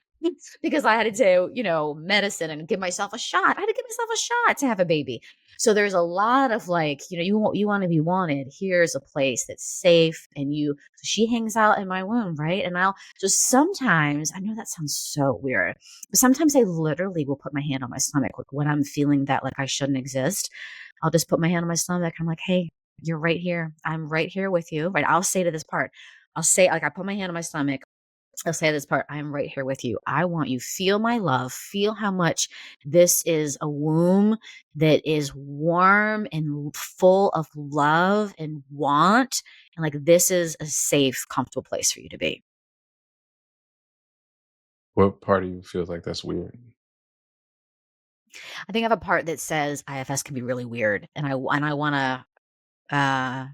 because I had to do, medicine and give myself a shot. I had to give myself a shot to have a baby. So there's a lot of like, you want to be wanted. Here's a place that's safe. So she hangs out in my womb, right? And so sometimes, I know that sounds so weird, but sometimes I literally will put my hand on my stomach. Like when I'm feeling that like I shouldn't exist, I'll just put my hand on my stomach. I'm like, hey, you're right here. I'm right here with you, right? I'll say to this part, I'll say, like, I put my hand on my stomach. I'll say this part, I'm right here with you. I want you feel my love, feel how much this is a womb that is warm and full of love and want. And like this is a safe, comfortable place for you to be. What part of you feels like that's weird? I think I have a part that says IFS can be really weird. And I wanna uh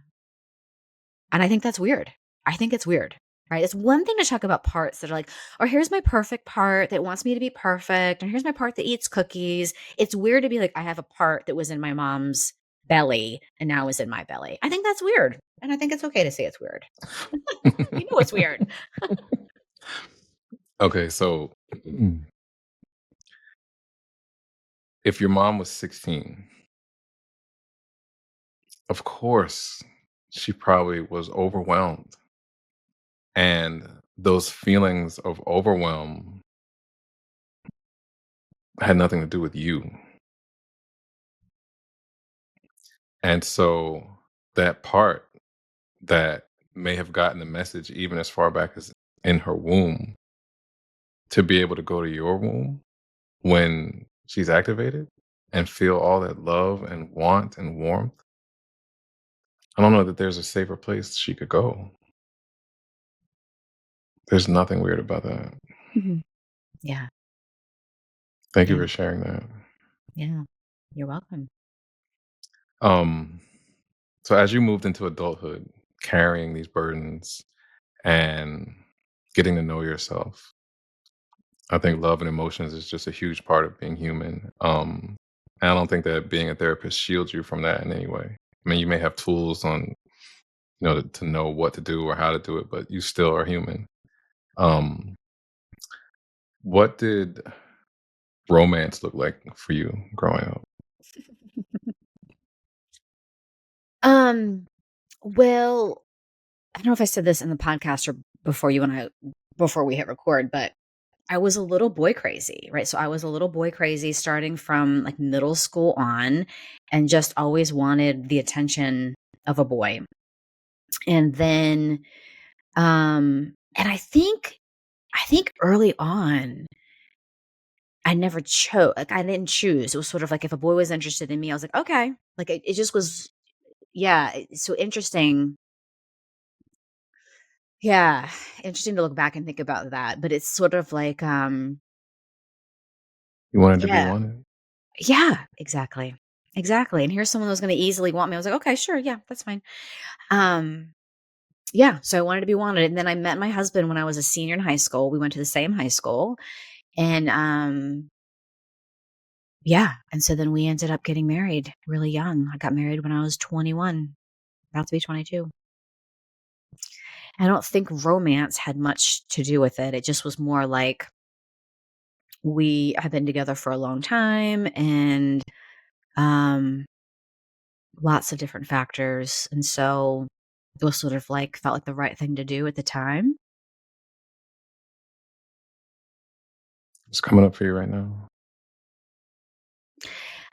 and I think that's weird. I think it's weird, right? It's one thing to talk about parts that are like, or here's my perfect part that wants me to be perfect, and here's my part that eats cookies. It's weird to be like, I have a part that was in my mom's belly and now is in my belly. I think that's weird. And I think it's okay to say it's weird. You know it's weird. Okay, so if your mom was 16, of course, she probably was overwhelmed. And those feelings of overwhelm had nothing to do with you. And so that part that may have gotten the message even as far back as in her womb to be able to go to your womb when she's activated and feel all that love and want and warmth. I don't know that there's a safer place she could go. There's nothing weird about that. Mhm. Yeah. Thank you Yeah. for sharing that. Yeah. You're welcome. Um, so as you moved into adulthood, carrying these burdens and getting to know yourself. I think love and emotions is just a huge part of being human. And I don't think that being a therapist shields you from that in any way. I mean, you may have tools on, to know what to do or how to do it, but you still are human. Um, what did romance look like for you growing up? Um, well, I don't know if I said this in the podcast or before you and I before we hit record, but I was a little boy crazy, right? So I was a little boy crazy starting from like middle school on and just always wanted the attention of a boy. And then and I think early on I never chose like I didn't choose. It was sort of like if a boy was interested in me, I was like, okay. Like it just was yeah, so interesting. Yeah, interesting to look back and think about that, but it's sort of like, You wanted to be yeah, wanted? yeah, exactly, exactly, and here's someone who's gonna easily want me. I was like, "Okay, sure, yeah, that's fine." Um, yeah, so I wanted to be wanted, and then I met my husband when I was a senior in high school. We went to the same high school, and, yeah, and so then we ended up getting married really young. I got married when I was 21, about to be 22. I don't think romance had much to do with it. It just was more like we have been together for a long time and um lots of different factors, and so it was sort of like felt like the right thing to do at the time. It's coming up for you right now.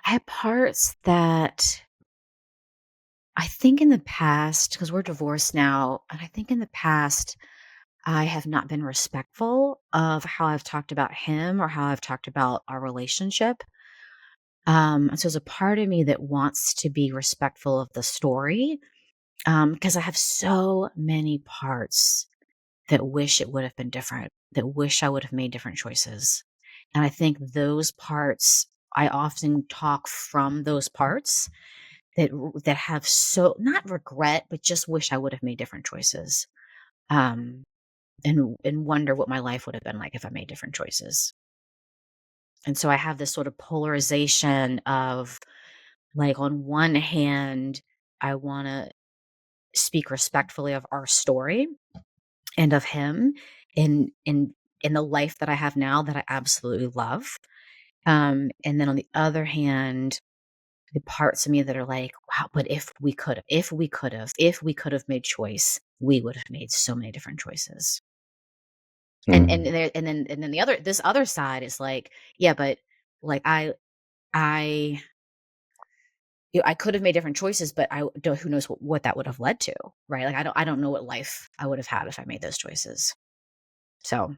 I had parts that I think in the past, because we're divorced now, and I think in the past I have not been respectful of how I've talked about him or how I've talked about our relationship. And so there's a part of me that wants to be respectful of the story, because I have so many parts that wish it would have been different, that wish I would have made different choices. And I think those parts, I often talk from those parts that have so not regret, but just wish I would have made different choices. Um, and wonder what my life would have been like if I made different choices. And so I have this sort of polarization of like on one hand, I want to speak respectfully of our story and of him in the life that I have now that I absolutely love. And then on the other hand, the parts of me that are like, wow, but if we could have made choice, we would have made so many different choices. And Mm. there and then this other side is like, yeah, but like I I could have made different choices, but I don't who knows what that would have led to, right? Like I don't know what life I would have had if I made those choices. So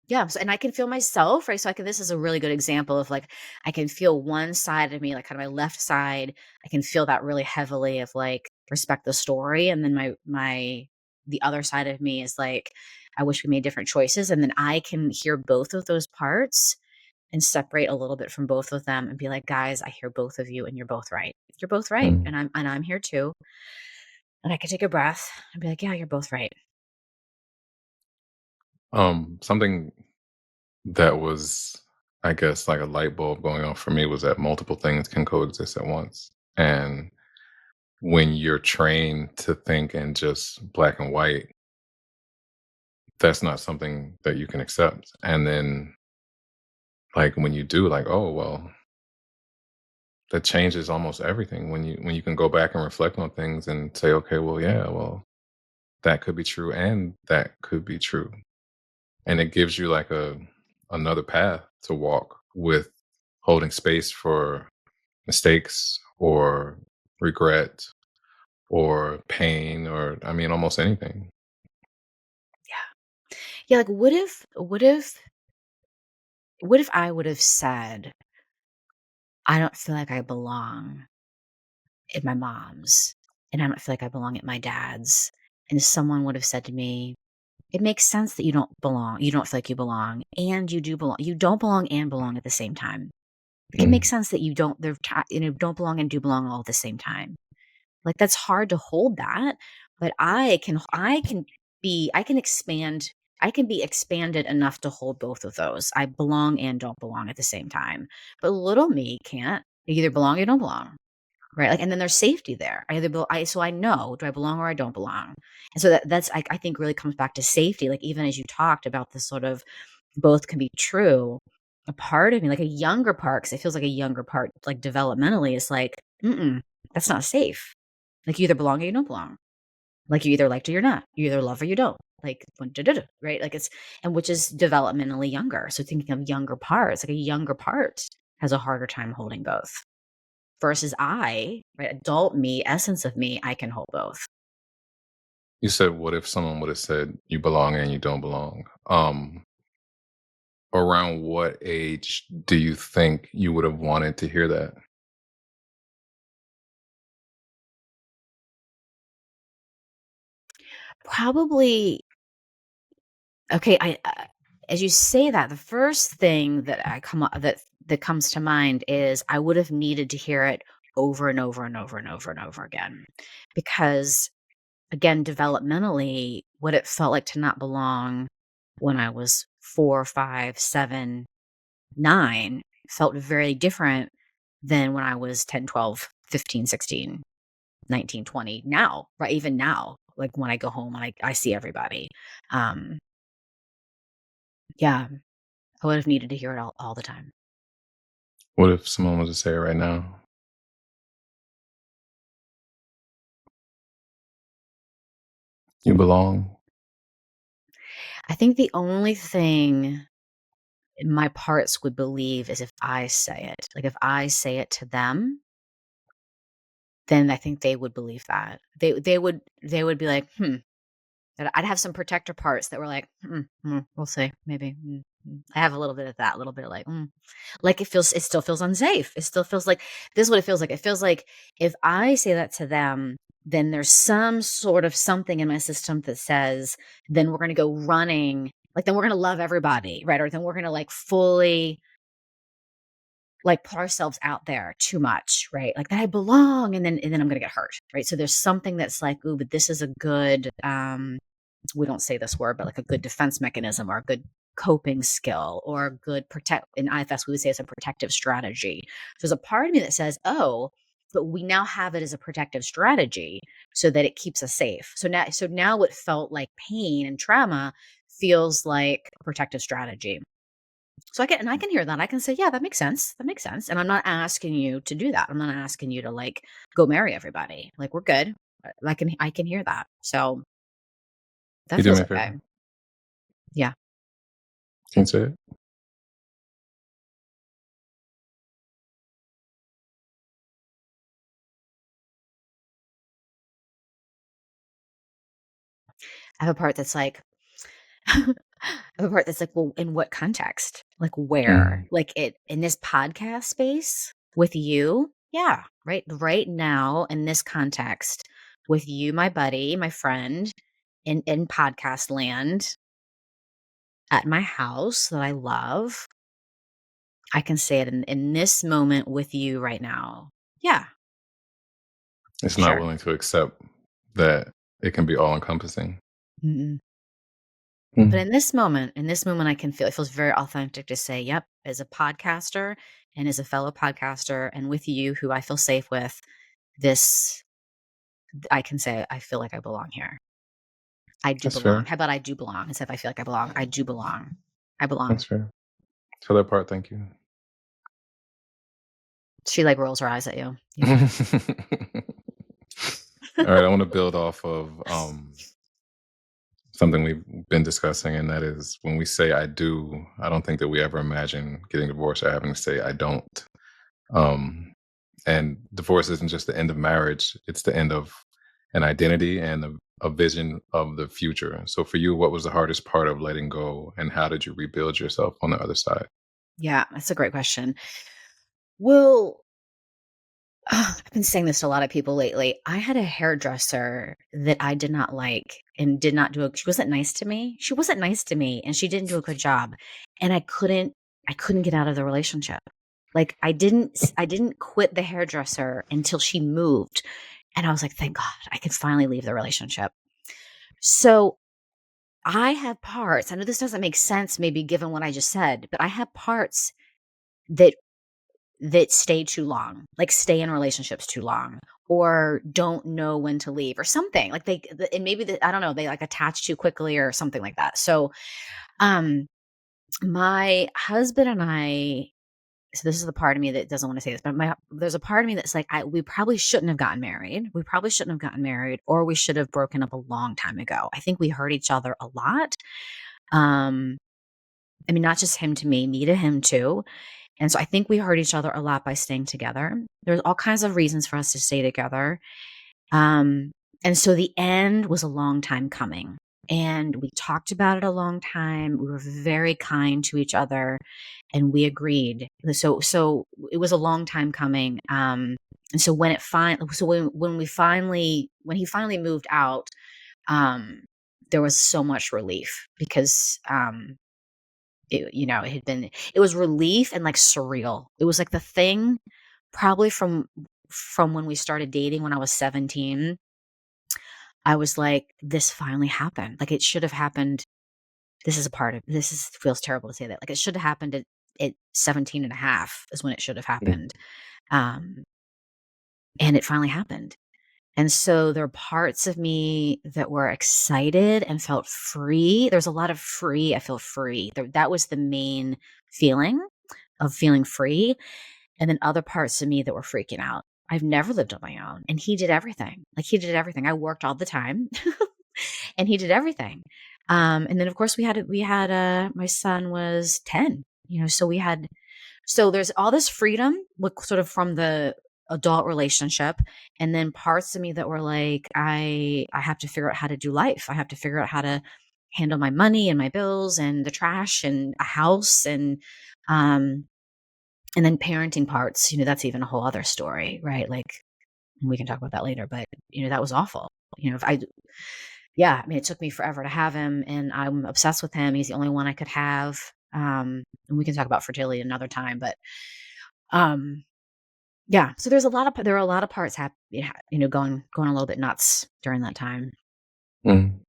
yeah, so and I can feel myself, right? So I can this is a really good example of like I can feel one side of me, like kind of my left side, I can feel that really heavily of like respect the story. And then the other side of me is like, I wish we made different choices. And then I can hear both of those parts and separate a little bit from both of them and be like, guys, I hear both of you and you're both right. You're both right. Mm. And I'm here too. And I can take a breath and be like, yeah, you're both right. Something that was, I guess, like a light bulb going off for me was that multiple things can coexist at once. And when you're trained to think in just black and white, that's not something that you can accept. And then, like, when you do, like, oh, well, that changes almost everything when you can go back and reflect on things and say, okay, well, yeah, well, that could be true and that could be true. And it gives you like a another path to walk with holding space for mistakes or regret or pain or I mean almost anything. Yeah. Yeah. Like what if I would have said, I don't feel like I belong at my mom's and I don't feel like I belong at my dad's. And someone would have said to me, it makes sense that you don't belong. You don't feel like you belong and you do belong. You don't belong and belong at the same time. Like it makes Mm. sense that you don't, don't belong and do belong all at the same time. Like that's hard to hold that, but I can expand I can be expanded enough to hold both of those. I belong and don't belong at the same time. But little me can't. You either belong or you don't belong. Right, like, and then there's safety there. I either so I know, do I belong or I don't belong? And so that's I think really comes back to safety, like, even as you talked about this sort of both can be true, a part of me, like a younger part, because it feels like a younger part, like, developmentally is like, "Mm-mm, that's not safe." Like, you either belong or you don't belong. Like, you either liked or you're not. You either love or you don't. Like, right? Like, it's and which is developmentally younger. So thinking of younger parts, like, a younger part has a harder time holding both. Versus right, adult me, essence of me, I can hold both. You said, "What if someone would have said you belong and you don't belong?" Around what age do you think you would have wanted to hear that? Probably okay, as you say that, the first thing that I come up that comes to mind is I would have needed to hear it over and over and over and over and over again. Because again, developmentally, what it felt like to not belong when I was 4, 5, 7, 9 felt very different than when I was 10, 12, 15, 16. 19, 20 now, right? Even now, like when I go home and I see everybody. Um, yeah, I would have needed to hear it all the time. What if someone was to say it right now? You belong? I think the only thing my parts would believe is if I say it. Like if I say it to them, then I think they would believe that. They would be like, And I'd have some protector parts that were like, we'll see, maybe. I have a little bit of that, a little bit of like it still feels unsafe. It still feels like this is what it feels like. It feels like if I say that to them, then there's some sort of something in my system that says, then we're going to go running, like then we're going to love everybody, right? Or then we're going to like fully like put ourselves out there too much, right? Like that I belong, and then I'm going to get hurt, right? So there's something that's like, ooh, but this is a good we don't say this word, but like a good defense mechanism or a good coping skill or a good protect in IFS, we would say it's a protective strategy. So there's a part of me that says, oh, but we now have it as a protective strategy so that it keeps us safe. So now what felt like pain and trauma feels like a protective strategy. So I can hear that. I can say, yeah, that makes sense. That makes sense. And I'm not asking you to do that. I'm not asking you to like go marry everybody. Like we're good. I can hear that. So that You do feels me a okay. favor. Yeah. Can you say it? I have a part that's like I have a part that's like, well, in what context? Like where? Mm, Like it in this podcast space with you? Yeah, right. Right now in this context with you, my buddy, my friend, in podcast land at my house that I love. I can say it in this moment with you right now. Yeah, it's not sure. willing to accept that it can be all encompassing. Mm-mm. But Mm, in this moment, I can feel it feels very authentic to say, yep, as a podcaster and as a fellow podcaster and with you who I feel safe with, this I can say I feel like I belong here. I do that's belong. fair. How about I do belong? Instead of I feel like I belong, I do belong. I belong. That's fair. For that part, thank you. She like rolls her eyes at you. All Yeah. right, I want to build off of something we've been discussing, and that is when we say I do, I don't think that we ever imagine getting divorced or having to say I don't. Um, and divorce isn't just the end of marriage, it's the end of an identity and a vision of the future. So for you, what was the hardest part of letting go, and how did you rebuild yourself on the other side? Yeah, that's a great question. Well, I've been saying this to a lot of people lately. I had a hairdresser that I did not like and did not do a she wasn't nice to me. She wasn't nice to me and she didn't do a good job. And I couldn't get out of the relationship. Like I didn't quit the hairdresser until she moved. And I was like, thank God I could finally leave the relationship. So I have parts, I know this doesn't make sense maybe given what I just said, but I have parts that stay too long, like stay in relationships too long or don't know when to leave or something. Like and maybe I don't know, they like attach too quickly or something like that. So, um my husband and I, so this is the part of me that doesn't want to say this, but there's a part of me that's like, we probably shouldn't have gotten married. We probably shouldn't have gotten married, or we should have broken up a long time ago. I think we hurt each other a lot. Um, I mean, not just him to me to him too. And so I think we hurt each other a lot by staying together. There's all kinds of reasons for us to stay together. Um, and so the end was a long time coming. And we talked about it a long time. We were very kind to each other and we agreed. So it was a long time coming. And so when he finally moved out, um, there was so much relief because, it was relief and like surreal. It was like the thing probably from when we started dating when I was 17. I was like, this finally happened. Like it should have happened. Feels terrible to say that. Like it should have happened at 17 and a half is when it should have Mm. happened. Um, and it finally happened. And so there are parts of me that were excited and felt free. There's a lot of free. I feel free. That was the main feeling of feeling free. And then other parts of me that were freaking out. I've never lived on my own. And he did everything. Like he did everything. I worked all the time and he did everything. And then of course my son was 10, so there's all this freedom sort of from the adult relationship. And then parts of me that were like, I have to figure out how to do life. I have to figure out how to handle my money and my bills and the trash and a house um, and then parenting parts, that's even a whole other story, right? Like we can talk about that later, but that was awful. If I Yeah, I mean, it took me forever to have him and I'm obsessed with him. He's the only one I could have. And we can talk about fertility another time, but um yeah, so there are a lot of parts going a little bit nuts during that time. Mm.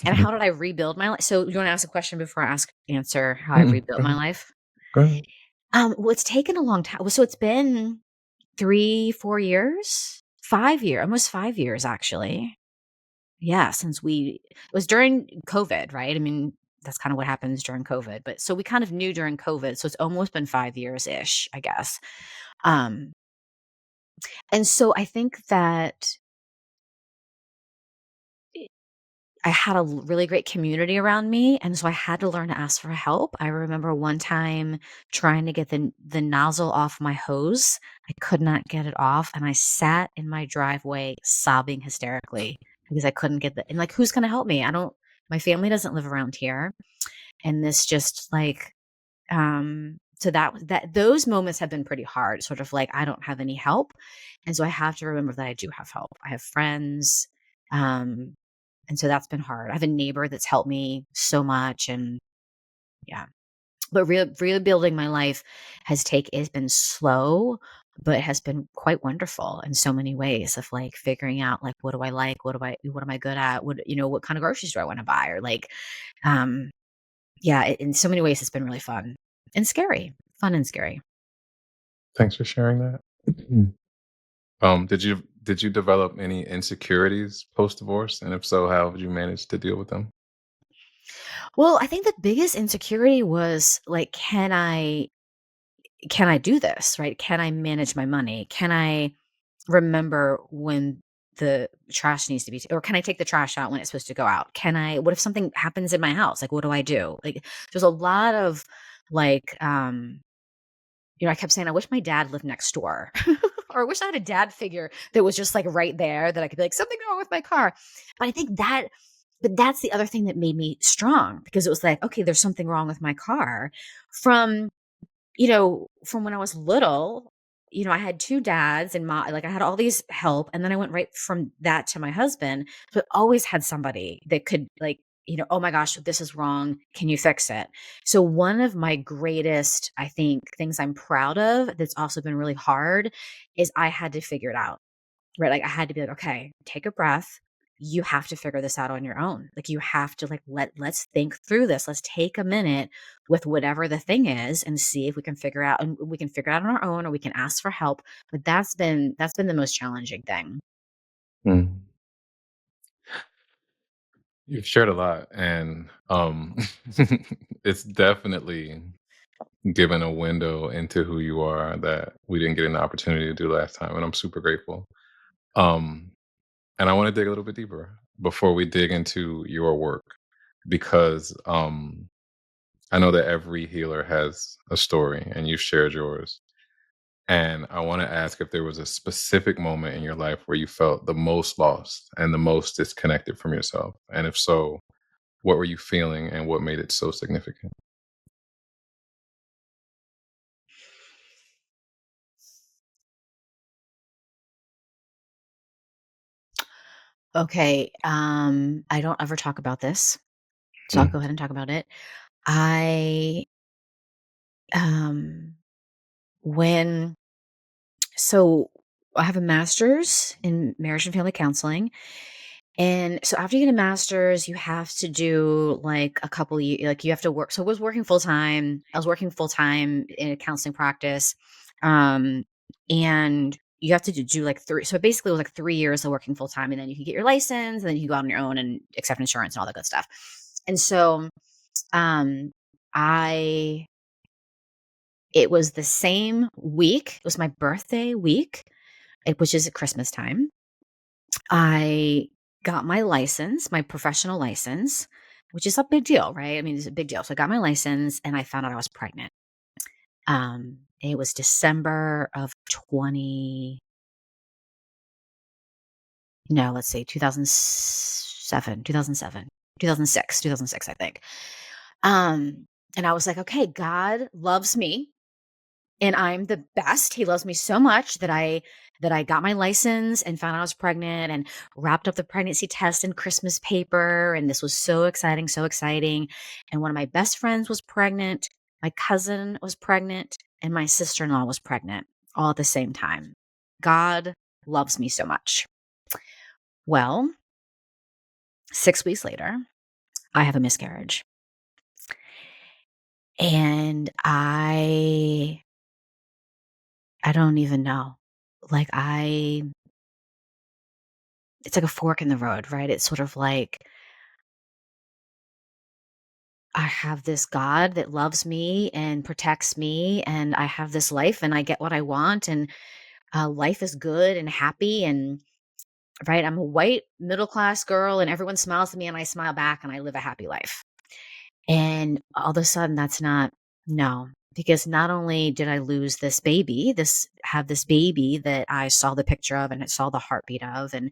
And how did I rebuild my life? So you want to ask a question before I answer how I Mm-mm. rebuilt Go my ahead. life? Go ahead. Well, it's taken a long time. So it's been 3, 4 years, 5 years, almost 5 years actually. Yeah, it was during COVID, right? I mean, that's kind of what happens during COVID. But so we kind of knew during COVID. So it's almost been 5 years ish, I guess. Um, and so I think that I had a really great community around me, and so I had to learn to ask for help. I remember one time trying to get the nozzle off my hose. I could not get it off, and I sat in my driveway sobbing hysterically because I couldn't get and like, who's going to help me? My family doesn't live around here, and this just like, so those moments have been pretty hard. Sort of like I don't have any help, and so I have to remember that I do have help. I have friends. Um, and so that's been hard. I have a neighbor that's helped me so much and yeah. But rebuilding my life has been slow, but has been quite wonderful in so many ways of like figuring out like what do I like? What am I good at? What kind of groceries do I want to buy? Or like um yeah, in so many ways it's been really fun and scary. Fun and scary. Thanks for sharing that. Did you develop any insecurities post divorce, and if so, how did you manage to deal with them? Well, I think the biggest insecurity was like, can I do this, right? Can I manage my money? Can I remember when the trash needs to be or can I take the trash out when it's supposed to go out? What if something happens in my house? Like, what do I do? Like, there's a lot of like, I kept saying, I wish my dad lived next door. Or I wish I had a dad figure that was just like right there that I could be like, something wrong with my car. But I think but that's the other thing that made me strong because it was like, okay, there's something wrong with my car from from when I was little. I had 2 dads and I had all these help, and then I went right from that to my husband, but always had somebody that could like, "Oh my gosh, this is wrong. Can you fix it?" So one of my greatest, I think, things I'm proud of that's also been really hard is I had to figure it out, right? Like I had to be like, "Okay, take a breath. you have to figure this out on your own. Like, you have to, like, let's think through this. Let's take a minute with whatever the thing is and see if we can figure out, and we can figure it out on our own, or we can ask for help. But that's been the most challenging thing. Mm. You've shared a lot, and it's definitely given a window into who you are that we didn't get an opportunity to do last time, and I'm super grateful. Um, and I want to dig a little bit deeper before we dig into your work, because I know that every healer has a story, and you've shared yours. And I want to ask if there was a specific moment in your life where you felt the most lost and the most disconnected from yourself. And if so, what were you feeling and what made it so significant? Okay, I don't ever talk about this, so I'll Mm, go ahead and talk about it. I um when so I have a master's in marriage and family counseling. And so after you get a master's, you have to do like a couple like you have to work. So I was working full time. I was working full time in a counseling practice. Um, and you have to do like three. So basically it was like 3 years of working full time, and then you can get your license, and then you can go out on your own and accept insurance and all that good stuff. And so um I it was the same week. It was my birthday week, which is at Christmas time. I got my license, my professional license, which is a big deal, right? I mean, it's a big deal. So I got my license and I found out I was pregnant. It was December of 20, no, let's see, 2007, 2007, 2006, 2006, I think. And I was like, okay, God loves me and I'm the best. He loves me so much that I got my license and found out I was pregnant and wrapped up the pregnancy test in Christmas paper, and this was so exciting, so exciting. And one of my best friends was pregnant, my cousin was pregnant, and my sister-in-law was pregnant all at the same time. God loves me so much. Well, 6 weeks later, I have a miscarriage. And I don't even know. Like it's like a fork in the road, right? It's sort of like I have this God that loves me and protects me, and I have this life, and I get what I want, and life is good and happy, and right, I'm a white middle class girl, and everyone smiles at me, and I smile back, and I live a happy life. And all of a sudden, that's not no, because not only did I lose this baby that I saw the picture of and I saw the heartbeat of, and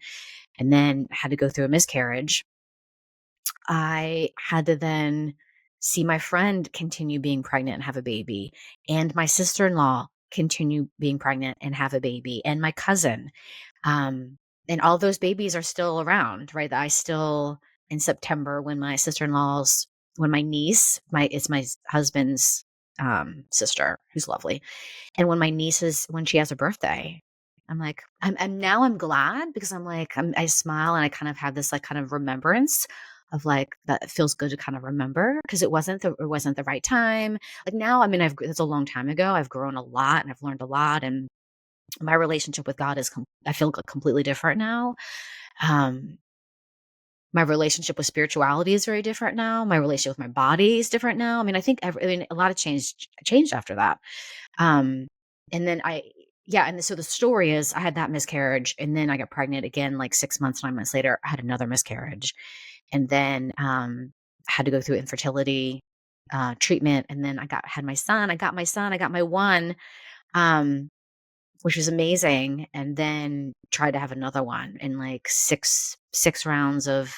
then had to go through a miscarriage. I had to then see my friend continue being pregnant and have a baby, and my sister-in-law continue being pregnant and have a baby, and my cousin. Um, and all those babies are still around, right? I still in September when my niece, it's my husband's sister, who's lovely. And when she has a birthday, I'm like, I'm glad because I'm like, I smile and I kind of have this like kind of remembrance of like that it feels good to kind of remember because it wasn't the right time. Like now, I mean, it's a long time ago. I've grown a lot and I've learned a lot, and my relationship with God I feel completely different now. Um, my relationship with spirituality is very different now. My relationship with my body is different now. I mean, I mean, a lot of changed after that. Um, and then yeah, and so the story is I had that miscarriage and then I got pregnant again, like 6 months, 9 months later, I had another miscarriage. And then, had to go through infertility, treatment. And then had my son, I got my one, um, which was amazing. And then tried to have another one in like six rounds of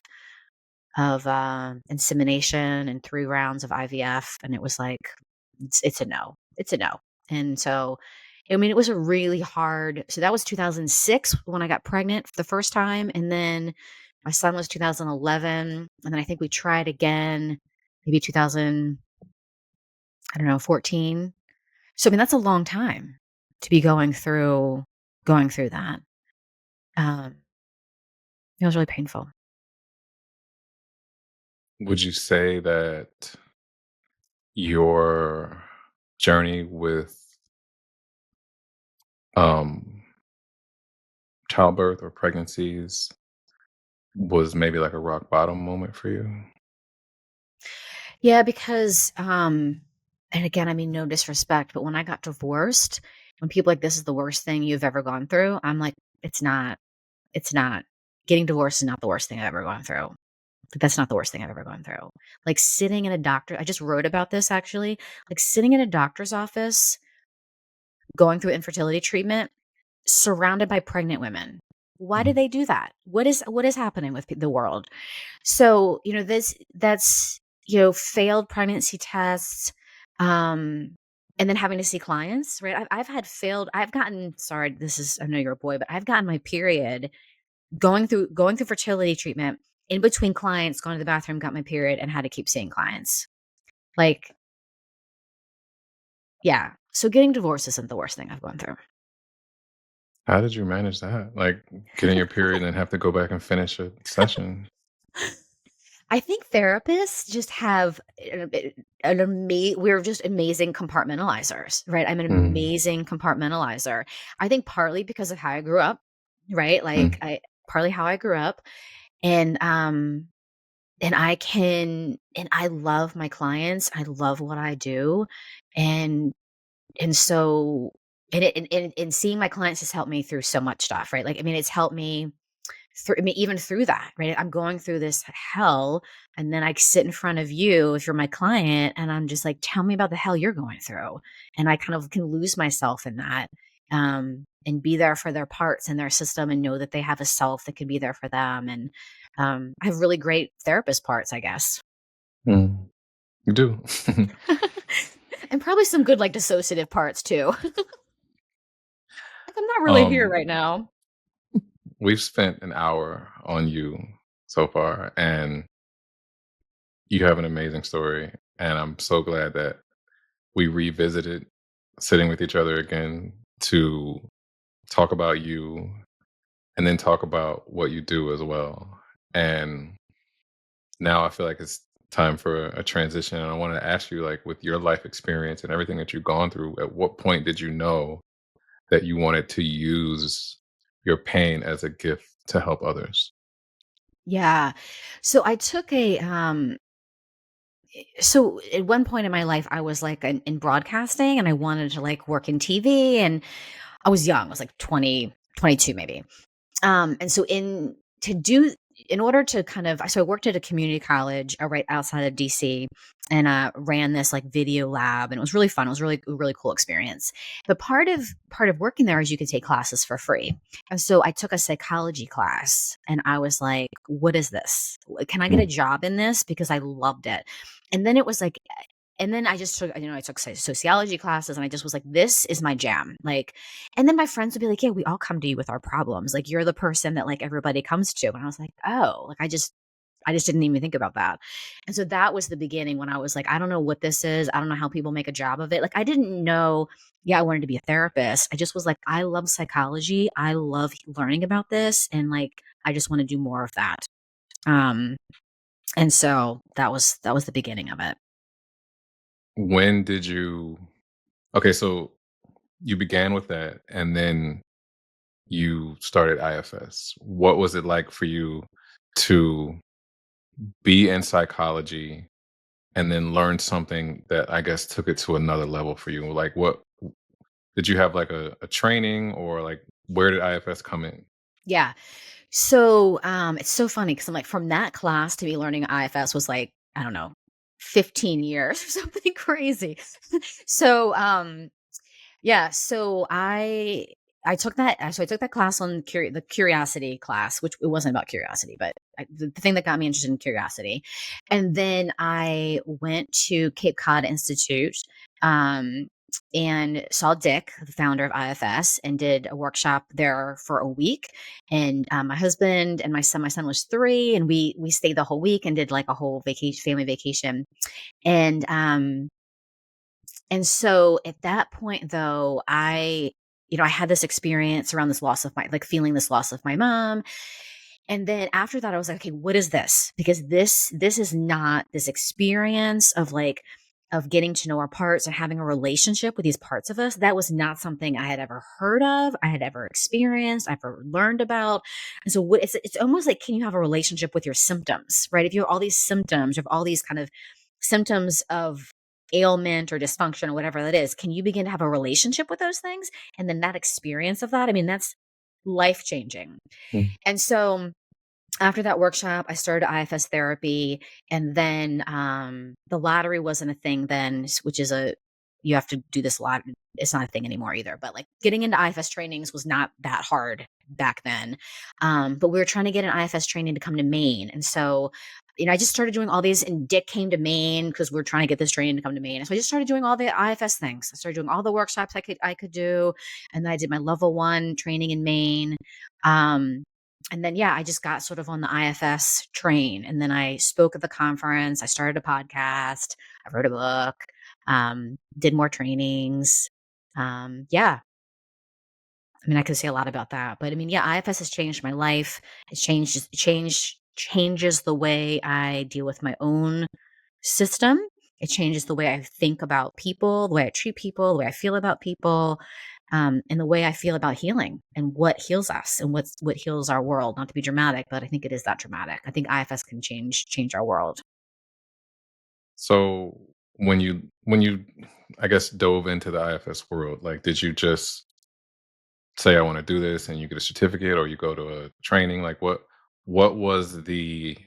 insemination and 3 rounds of IVF. And it was like, it's a no. It's a no. And so, I mean, it was a really hard. So that was 2006 when I got pregnant for the first time, and then my son was 2011, and then I think we tried again, maybe 2000, I don't know, 14. So I mean, that's a long time to be going through that. Um, it was really painful. Would you say that your journey with um, childbirth or pregnancies was maybe like a rock bottom moment for you? Yeah, because, and again, I mean, no disrespect, but when I got divorced, when people are like, "This is the worst thing you've ever gone through," I'm like, "It's not. It's not. Getting divorced is not the worst thing I've ever gone through. Like, that's not the worst thing I've ever gone through." Like, sitting in a doctor I just wrote about this actually, like, sitting in a doctor's office, going through infertility treatment, surrounded by pregnant women. Why do Mm. they do that? What is happening with the world? So, that's, failed pregnancy tests, um, and then having to see clients, right? I've gotten, sorry, I know you're a boy, but I've gotten my period going through fertility treatment, in between clients, gone to the bathroom, got my period, and had to keep seeing clients. Like, yeah. So getting divorced isn't the worst thing I've gone through. How did you manage that? Like getting your period and have to go back and finish a session? I think therapists just have we're just amazing compartmentalizers, right? I'm an Mm, amazing compartmentalizer. I think partly because of how I grew up, right? Like, mm, I partly how I grew up, and I love my clients. I love what I do, and so and seeing my clients has helped me through so much stuff, right? Like, I mean, it's helped me through, I mean, even through that, right? I'm going through this hell, and then I sit in front of you if you're my client, and I'm just like, tell me about the hell you're going through. And I kind of can lose myself in that, and be there for their parts in their system, and know that they have a self that can be there for them. And I have really great therapist parts, I guess. mm. You do. And probably some good, like, dissociative parts too. Like, I'm not really here um, right now. we've spent an hour on you so far, and you have an amazing story. And I'm so glad that we revisited sitting with each other again to talk about you and then talk about what you do as well. And now I feel like it's time for a transition. And I want to ask you, like, with your life experience and everything that you've gone through, at what point did you know that you wanted to use your pain as a gift to help others? Yeah. So I took a so at one point in my life I was like in broadcasting, and I wanted to like work in TV, and I was young. I was like 20, 22 maybe. And so in order to kind of, so I worked at a community college right outside of DC, and ran this like video lab, and it was really fun. It was really, really cool experience. But part of working there is you could take classes for free. And so I took a psychology class, and I was like, what is this? Can I get a Mm, job in this? Because I loved it. And then it was like, and then I just took, I took sociology classes, and I just was like, this is my jam. Like, and then my friends would be like, yeah, we all come to you with our problems. Like, you're the person that like everybody comes to. And I was like, oh, like, I just didn't even think about that. And so that was the beginning when I was like, I don't know what this is. I don't know how people make a job of it. Like, I didn't know, yeah, I wanted to be a therapist. I just was like, I love psychology. I love learning about this. And like, I just want to do more of that. Um, and so that was the beginning of it. when did you? Okay, so you began with that, and then you started IFS. What was it like for you to be in psychology and then learn something that I guess took it to another level for you? Like, what did you have, like a training, or like where did IFS come in? Yeah. So, it's so funny because I'm like, from that class to me learning IFS was like, I don't know, 15 years or something crazy. So, yeah, so I took that class on the curiosity class, which it wasn't about curiosity, but the thing that got me interested in curiosity. And then I went to Cape Cod Institute, um, and saw Dick, the founder of IFS, and did a workshop there for a week. And my husband and my son was 3, and we stayed the whole week and did like a whole vacation, family vacation. And so at that point though, I had this experience around this loss of my, like, feeling this loss of my mom. And then after that, I was like, okay, what is this? Because this is not this experience of like of getting to know our parts and having a relationship with these parts of us. That was not something I had ever heard of, I had ever experienced, I've ever learned about. And so what it's almost like, can you have a relationship with your symptoms, right? If you have all these symptoms, you have all these kind of symptoms of ailment or dysfunction or whatever that is, can you begin to have a relationship with those things? And then that experience of that, I mean, that's life changing. Mm. And so after that workshop, I started IFS therapy, and then the lottery wasn't a thing then, which is a you have to do this a lot. It's not a thing anymore either. But like getting into IFS trainings was not that hard back then. But we were trying to get an IFS training to come to Maine, and so I just started doing all these. And Dick came to Maine because we are trying to get this training to come to Maine. And so I just started doing all the IFS things. I started doing all the workshops I could do, and then I did my level 1 training in Maine. Um, and then, yeah, I just got sort of on the IFS train. And then I spoke at the conference. I started a podcast. I wrote a book, did more trainings. Yeah, I mean, I could say a lot about that. But I mean, yeah, IFS has changed my life. It's changes the way I deal with my own system. It changes the way I think about people, the way I treat people, the way I feel about people, and the way I feel about healing and what heals us and what heals our world. Not to be dramatic, but I think it is that dramatic. I think IFS can change our world. So when you I guess dove into the IFS world, like did you just say I want to do this and you get a certificate or you go to a training? Like what was the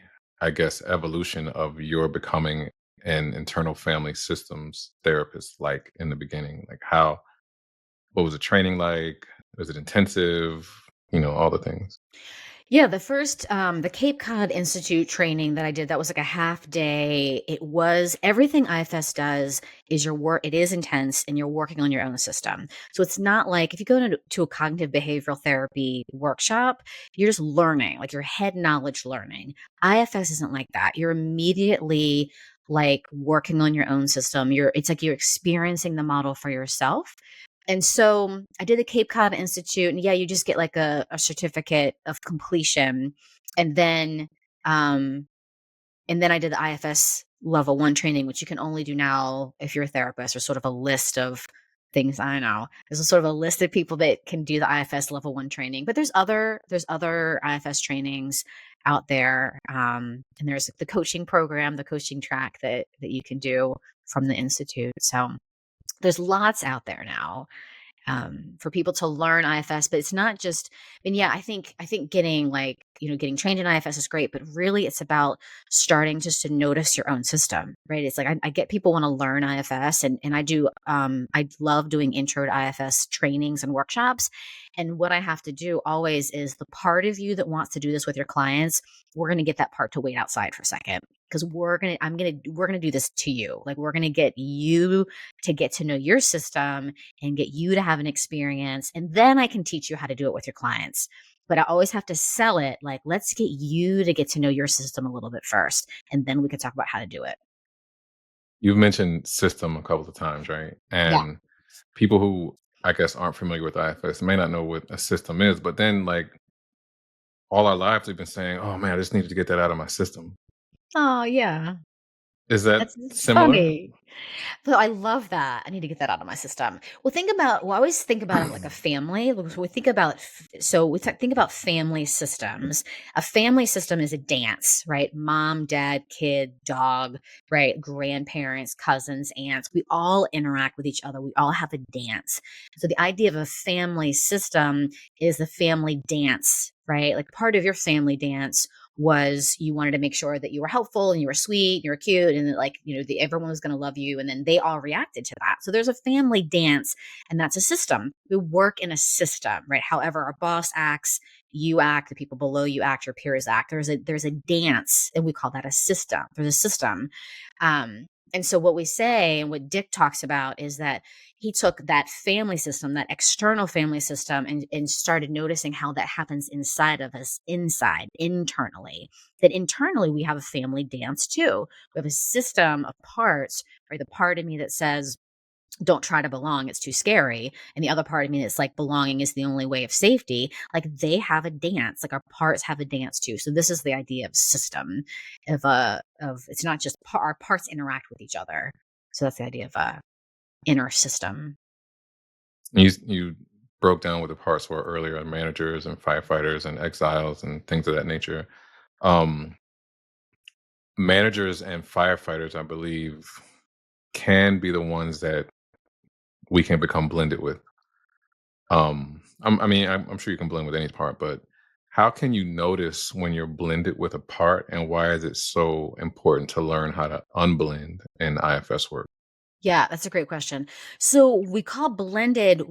I guess evolution of your becoming an internal family systems therapist like in the beginning? Like how what was the training like? Was it intensive? All the things. Yeah, the Cape Cod Institute training that I did, that was like a half day. It was everything IFS does is your work. It is intense and you're working on your own system. So it's not like if you go to a cognitive behavioral therapy workshop, you're just learning, like your head knowledge learning. IFS isn't like that. You're immediately like working on your own system. It's like you're experiencing the model for yourself. And so I did the Cape Cod Institute, and yeah, you just get like a certificate of completion. And then, um, and then I did the IFS level 1 training, which you can only do now if you're a therapist, or sort of a list of things. I don't know. There's a sort of a list of people that can do the IFS level 1 training, but there's other IFS trainings out there. And there's the coaching program, the coaching track that you can do from the Institute. So there's lots out there now for people to learn IFS, but it's not just. And yeah, I think getting getting trained in IFS is great, but really it's about starting just to notice your own system, right? It's like I get people want to learn IFS, and I do. I love doing intro to IFS trainings and workshops, and what I have to do always is the part of you that wants to do this with your clients. We're going to get that part to wait outside for a second because we're gonna do this to you. Like we're gonna get you to get to know your system and get you to have an experience. And then I can teach you how to do it with your clients. But I always have to sell it like, let's get you to get to know your system a little bit first. And then we can talk about how to do it. You've mentioned system a couple of times, right? Yeah. And people who I guess aren't familiar with IFS may not know what a system is, but then like all our lives we've been saying, "Oh man, I just needed to get that out of my system." Oh, yeah. Is that That's similar? funny. So I love that. I need to get that out of my system. I always think about it like a family. Because we think about, think about family systems. A family system is a dance, right? Mom, dad, kid, dog, right? Grandparents, cousins, aunts. We all interact with each other. We all have a dance. So the idea of a family system is the family dance, right? Like part of your family dance was you wanted to make sure that you were helpful and you were sweet, and you were cute, and that everyone was going to love you, and then they all reacted to that. So there's a family dance, and that's a system. We work in a system, right? However, our boss acts, you act, the people below you act, your peers act. There's a dance, and we call that a system. There's a system. And so what we say and what Dick talks about is that he took that family system, that external family system, and started noticing how that happens inside of us, internally. That internally we have a family dance too. We have a system of parts, right? The part of me that says, don't try to belong, it's too scary. And the other part of me that's like belonging is the only way of safety. Like they have a dance, like our parts have a dance too. So this is the idea of system of it's not just our parts interact with each other. So that's the idea of a inner system. You broke down what the parts were earlier on managers and firefighters and exiles and things of that nature. Um, Managers and firefighters, I believe, can be the ones that we can become blended with. I'm sure you can blend with any part, but how can you notice when you're blended with a part, and why is it so important to learn how to unblend in IFS work? Yeah, that's a great question. So we call blended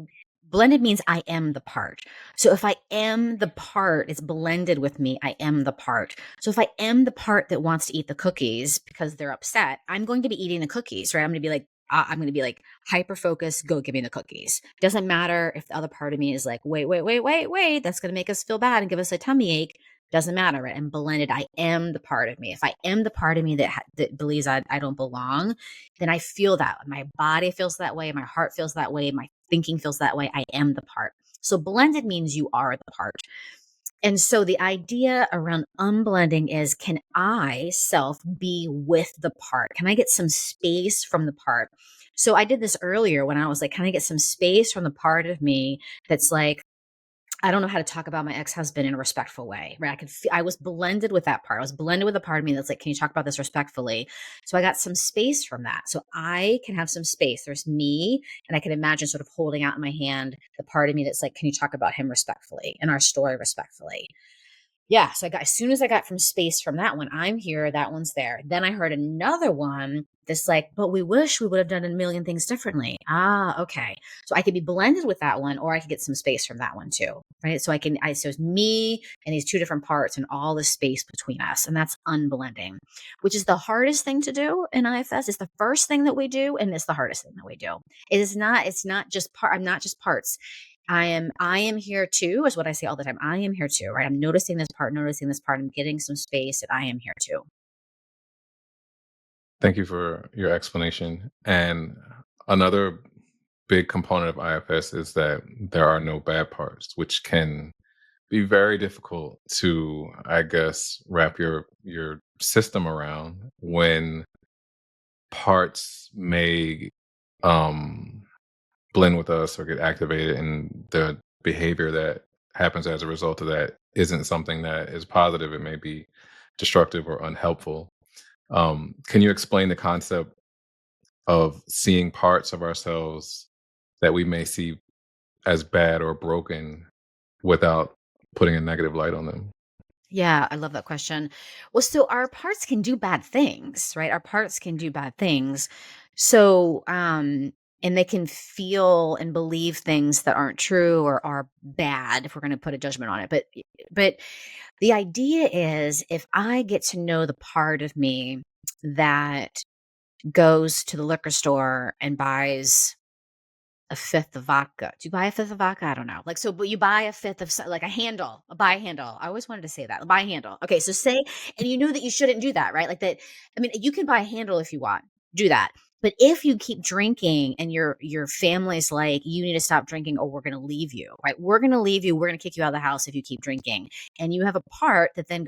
means I am the part. So if I am the part, it's blended with me. I am the part. So if I am the part that wants to eat the cookies because they're upset, I'm going to be eating the cookies, right? I'm going to be like hyper focused, go give me the cookies. Doesn't matter if the other part of me is like, wait, wait, wait, wait, wait, that's going to make us feel bad and give us a tummy ache. Doesn't matter, right? I'm blended. I am the part of me. If I am the part of me that believes I don't belong, then I feel that. My body feels that way. My heart feels that way. My thinking feels that way. I am the part. So blended means you are the part. And so the idea around unblending is, can I self be with the part? Can I get some space from the part? So I did this earlier when I was like, can I get some space from the part of me that's like, I don't know how to talk about my ex-husband in a respectful way, right? I was blended with that part. I was blended with a part of me that's like, can you talk about this respectfully? So I got some space from that. So I can have some space. There's me, and I can imagine sort of holding out in my hand the part of me that's like, can you talk about him respectfully and our story respectfully? Yeah, so as soon as I got from space from that one, I'm here, that one's there. Then I heard another one that's like, but we wish we would have done a million things differently. Ah, okay. So I could be blended with that one, or I could get some space from that one too, right? So it's me and these two different parts and all the space between us. And that's unblending, which is the hardest thing to do in IFS. It's the first thing that we do, and it's the hardest thing that we do. It's not just I'm not just parts. I am here too, is what I say all the time. I am here too, right? I'm noticing this part, noticing this part. I'm getting some space, and I am here too. Thank you for your explanation. And another big component of IFS is that there are no bad parts, which can be very difficult to, I guess, wrap your system around when parts may um blend with us or get activated, and the behavior that happens as a result of that isn't something that is positive. It may be destructive or unhelpful. Can you explain the concept of seeing parts of ourselves that we may see as bad or broken without putting a negative light on them? Yeah, I love that question. Well, so our parts can do bad things, right? Our parts can do bad things. So, and they can feel and believe things that aren't true or are bad if we're going to put a judgment on it. But the idea is, if I get to know the part of me that goes to the liquor store and buys a fifth of vodka. Do you buy a fifth of vodka? I don't know. Like, so, but you buy a fifth of like a handle, a buy handle. I always wanted to say that, a buy handle. Okay. So say, and you know that you shouldn't do that, right? Like that. I mean, you can buy a handle if you want, do that. But if you keep drinking and your family's like, you need to stop drinking or we're going to leave you, right? We're going to leave you. We're going to kick you out of the house if you keep drinking. And you have a part that then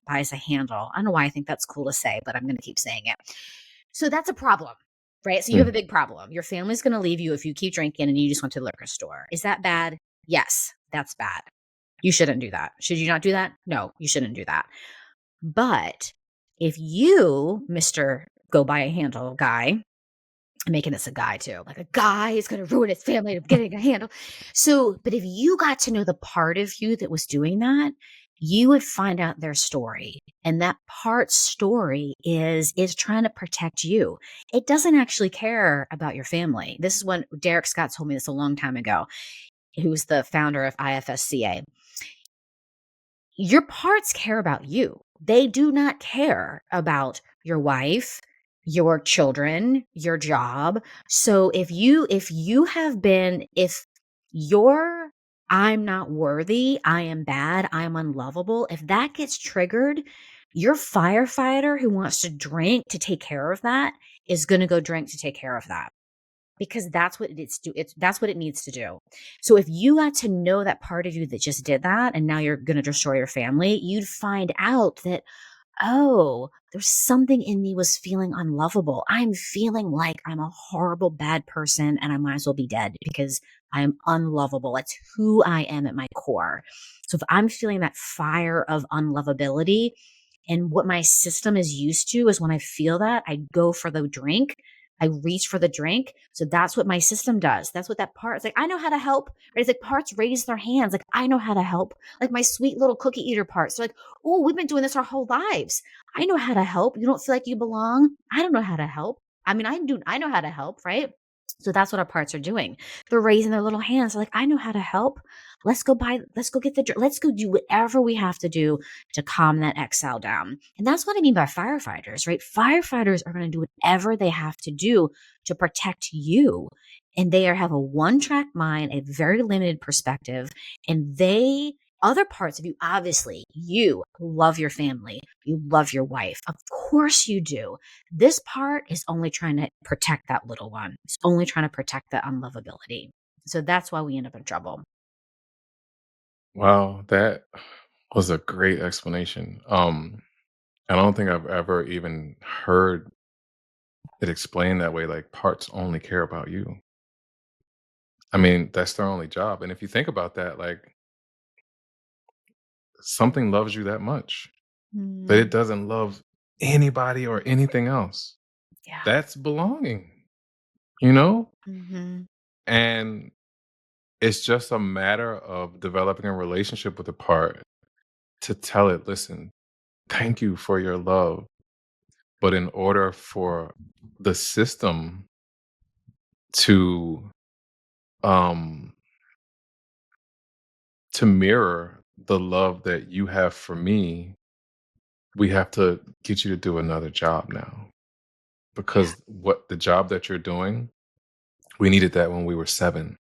buys a handle. I don't know why I think that's cool to say, but I'm going to keep saying it. So that's a problem, right? So you have a Mm. big problem. Your family's going to leave you if you keep drinking and you just went to the liquor store. Is that bad? Yes, that's bad. You shouldn't do that. Should you not do that? No, you shouldn't do that. But if you, Mr. Go Buy a Handle guy, I'm making this a guy too, like a guy is going to ruin his family of getting a handle. So, but if you got to know the part of you that was doing that, you would find out their story. And that part's story is trying to protect you. It doesn't actually care about your family. This is when Derek Scott told me this a long time ago, who's the founder of IFSCA. Your parts care about you. They do not care about your wife, your children, your job. So if you're I'm not worthy, I am bad, I'm unlovable, if that gets triggered, your firefighter who wants to drink to take care of that is going to go drink to take care of that. because that's what that's what it needs to do. So if you got to know that part of you that just did that and now you're going to destroy your family, you'd find out that, oh, there's something in me was feeling unlovable. I'm feeling like I'm a horrible, bad person and I might as well be dead because I am unlovable. That's who I am at my core. So if I'm feeling that fire of unlovability, and what my system is used to is when I feel that, I go for the drink. I reach for the drink. So that's what my system does. That's what that part, it's like, I know how to help. Right? It's like parts raise their hands. Like, I know how to help. Like my sweet little cookie eater parts. They're like, oh, we've been doing this our whole lives. I know how to help. You don't feel like you belong. I don't know how to help. I mean, I know how to help, right? So that's what our parts are doing. They're raising their little hands. They're like, I know how to help. Let's go get let's go do whatever we have to do to calm that exhale down. And that's what I mean by firefighters, right? Firefighters are going to do whatever they have to do to protect you. And they have a one-track mind, a very limited perspective, and other parts of you, obviously, you love your family. You love your wife. Of course you do. This part is only trying to protect that little one. It's only trying to protect the unlovability. So that's why we end up in trouble. Wow, that was a great explanation. I don't think I've ever even heard it explained that way, like parts only care about you. I mean, that's their only job. And if you think about that, like something loves you that much, but it Mm, doesn't love anybody or anything else. yeah. That's belonging, you know? Hmm. And it's just a matter of developing a relationship with the part to tell it, listen, thank you for your love. But in order for the system to um mirror the love that you have for me, we have to get you to do another job now. Yeah. Because what the job that you're doing, we needed that when we were 7.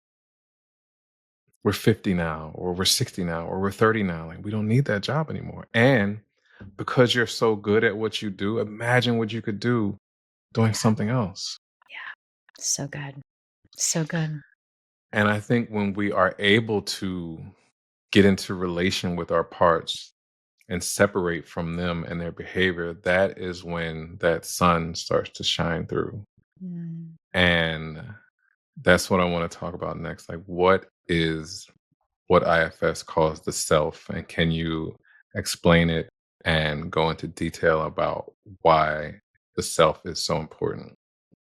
We're 50 now, or we're 60 now, or we're 30 now. Like we don't need that job anymore. And because you're so good at what you do, imagine what you could do doing Yeah. something else. Yeah. So good. So good. And I think when we are able to get into relation with our parts and separate from them and their behavior, that is when that sun starts to shine through. Mm. And that's what I want to talk about next. Like, what is what IFS calls the self? And can you explain it and go into detail about why the self is so important?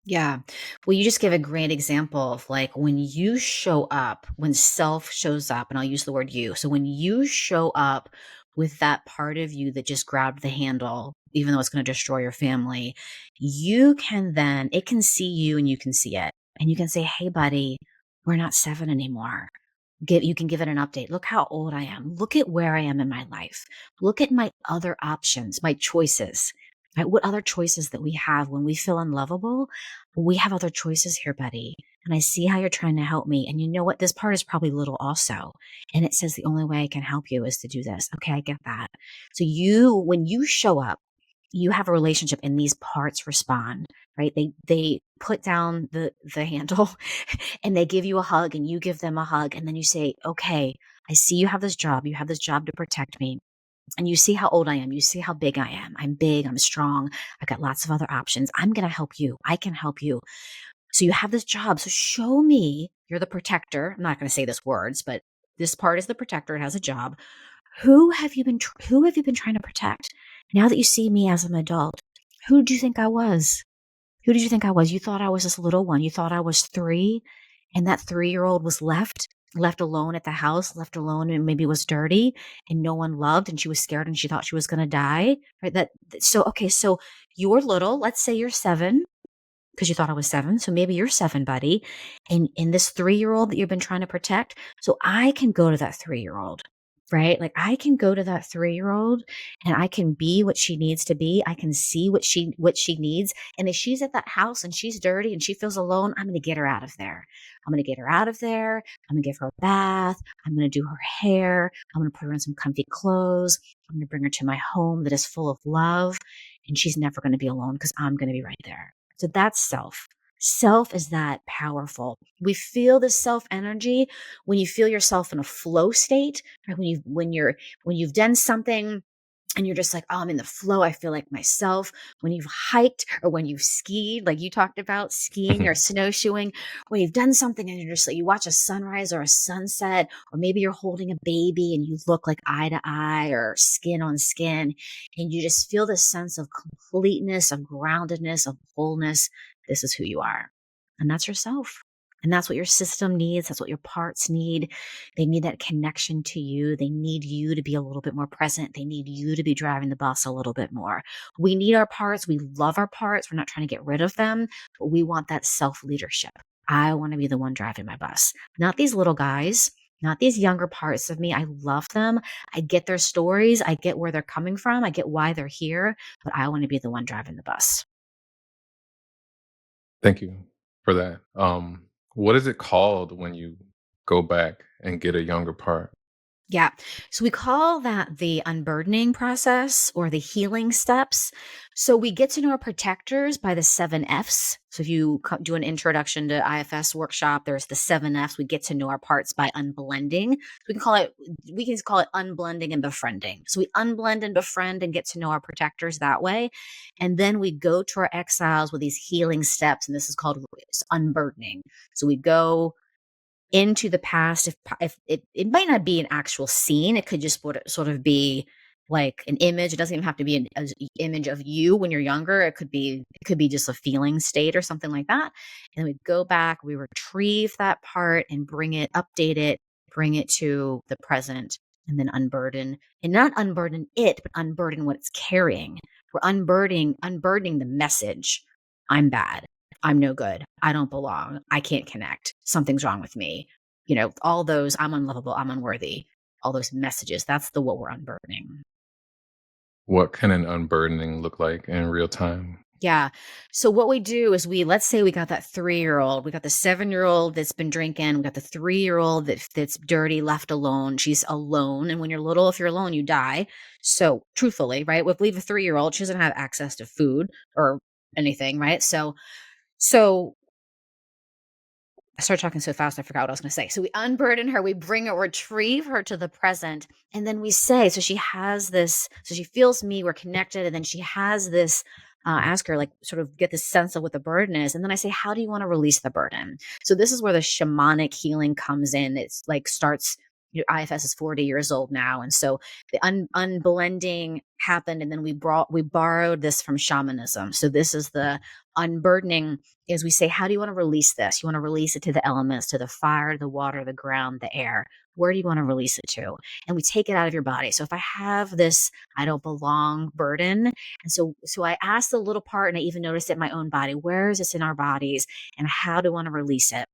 Yeah. Well, you just give a great example of like when you show up, when self shows up, and I'll use the word you. So when you show up with that part of you that just grabbed the handle, even though it's going to destroy your family, you can then, it can see you and you can see it. And you can say, hey, buddy, we're not 7 anymore. You can give it an update. Look how old I am. Look at where I am in my life. Look at my other options, my choices. Right? What other choices that we have when we feel unlovable? We have other choices here, buddy. And I see how you're trying to help me. And you know what? This part is probably little also. And it says the only way I can help you is to do this. Okay, I get that. So when you show up, you have a relationship and these parts respond, right? They put down the handle and they give you a hug and you give them a hug. And then you say, okay, I see you have this job. You have this job to protect me. And you see how old I am. You see how big I am. I'm big. I'm strong. I got lots of other options. I'm going to help you. I can help you. So you have this job. So show me you're the protector. I'm not going to say this words, but this part is the protector. It has a job. Who have you been trying to protect? Now that you see me as an adult, who do you think I was? Who did you think I was? You thought I was this little one. You thought I was 3, and that 3-year-old was left alone at the house, left alone, and maybe was dirty, and no one loved, and she was scared, and she thought she was going to die. Right? So you're little. Let's say you're 7 because you thought I was 7. So maybe you're 7, buddy. And in this 3-year-old that you've been trying to protect. So I can go to that 3-year-old, right? Like I can go to that 3-year-old and I can be what she needs to be. I can see what she needs. And if she's at that house and she's dirty and she feels alone, I'm going to get her out of there. I'm going to get her out of there. I'm going to give her a bath. I'm going to do her hair. I'm going to put her in some comfy clothes. I'm going to bring her to my home that is full of love. And she's never going to be alone because I'm going to be right there. So that's self. Self is that powerful. We feel the self energy when you feel yourself in a flow state, right? When you've done something and you're just like, oh, I'm in the flow. I feel like myself. When you've hiked or when you've skied, like you talked about skiing or snowshoeing, when you've done something and you're just like, you watch a sunrise or a sunset, or maybe you're holding a baby and you look like eye to eye or skin on skin, and you just feel this sense of completeness, of groundedness, of wholeness. This is who you are. And that's yourself. And that's what your system needs. That's what your parts need. They need that connection to you. They need you to be a little bit more present. They need you to be driving the bus a little bit more. We need our parts. We love our parts. We're not trying to get rid of them, but we want that self leadership. I want to be the one driving my bus, not these little guys, not these younger parts of me. I love them. I get their stories. I get where they're coming from. I get why they're here, but I want to be the one driving the bus. Thank you for that. What is it called when you go back and get a younger part? Yeah. So we call that the unburdening process or the healing steps. So we get to know our protectors by the 7 F's. So if you do an introduction to IFS workshop, there's the 7 F's. We get to know our parts by unblending. We can call it unblending and befriending. So we unblend and befriend and get to know our protectors that way. And then we go to our exiles with these healing steps. And this is called unburdening. So we go into the past. If it might not be an actual scene, it could just sort of be like an image. It doesn't even have to be an image of you when you're younger. It could be just a feeling state or something like that. And we go back, we retrieve that part and bring it, update it, bring it to the present, and then unburden, and not unburden it, but unburden what it's carrying. We're unburdening the message. I'm bad. I'm no good. I don't belong. I can't connect. Something's wrong with me. All those I'm unlovable, I'm unworthy, all those messages. That's the what we're unburdening. What can an unburdening look like in real time? Yeah. So what we do is let's say we got that 3-year-old, we got the 7-year-old that's been drinking, we got the 3-year-old that's dirty, left alone. She's alone. And when you're little, if you're alone, you die. So truthfully, right? If we leave a 3-year-old, she doesn't have access to food or anything, right? So I started talking so fast, I forgot what I was going to say. So we unburden her, we bring her, retrieve her to the present. And then we say, so she has this, so she feels me, we're connected. And then she has this, ask her, like, sort of get this sense of what the burden is. And then I say, how do you want to release the burden? So this is where the shamanic healing comes in. It's like starts, IFS is 40 years old now. And so the unblending happened. And then we borrowed this from shamanism. So this is the unburdening is we say, how do you want to release this? You want to release it to the elements, to the fire, the water, the ground, the air. Where do you want to release it to? And we take it out of your body. So if I have this, I don't belong burden. And so I ask the little part, and I even noticed it in my own body. Where is this in our bodies? And how do I want to release it?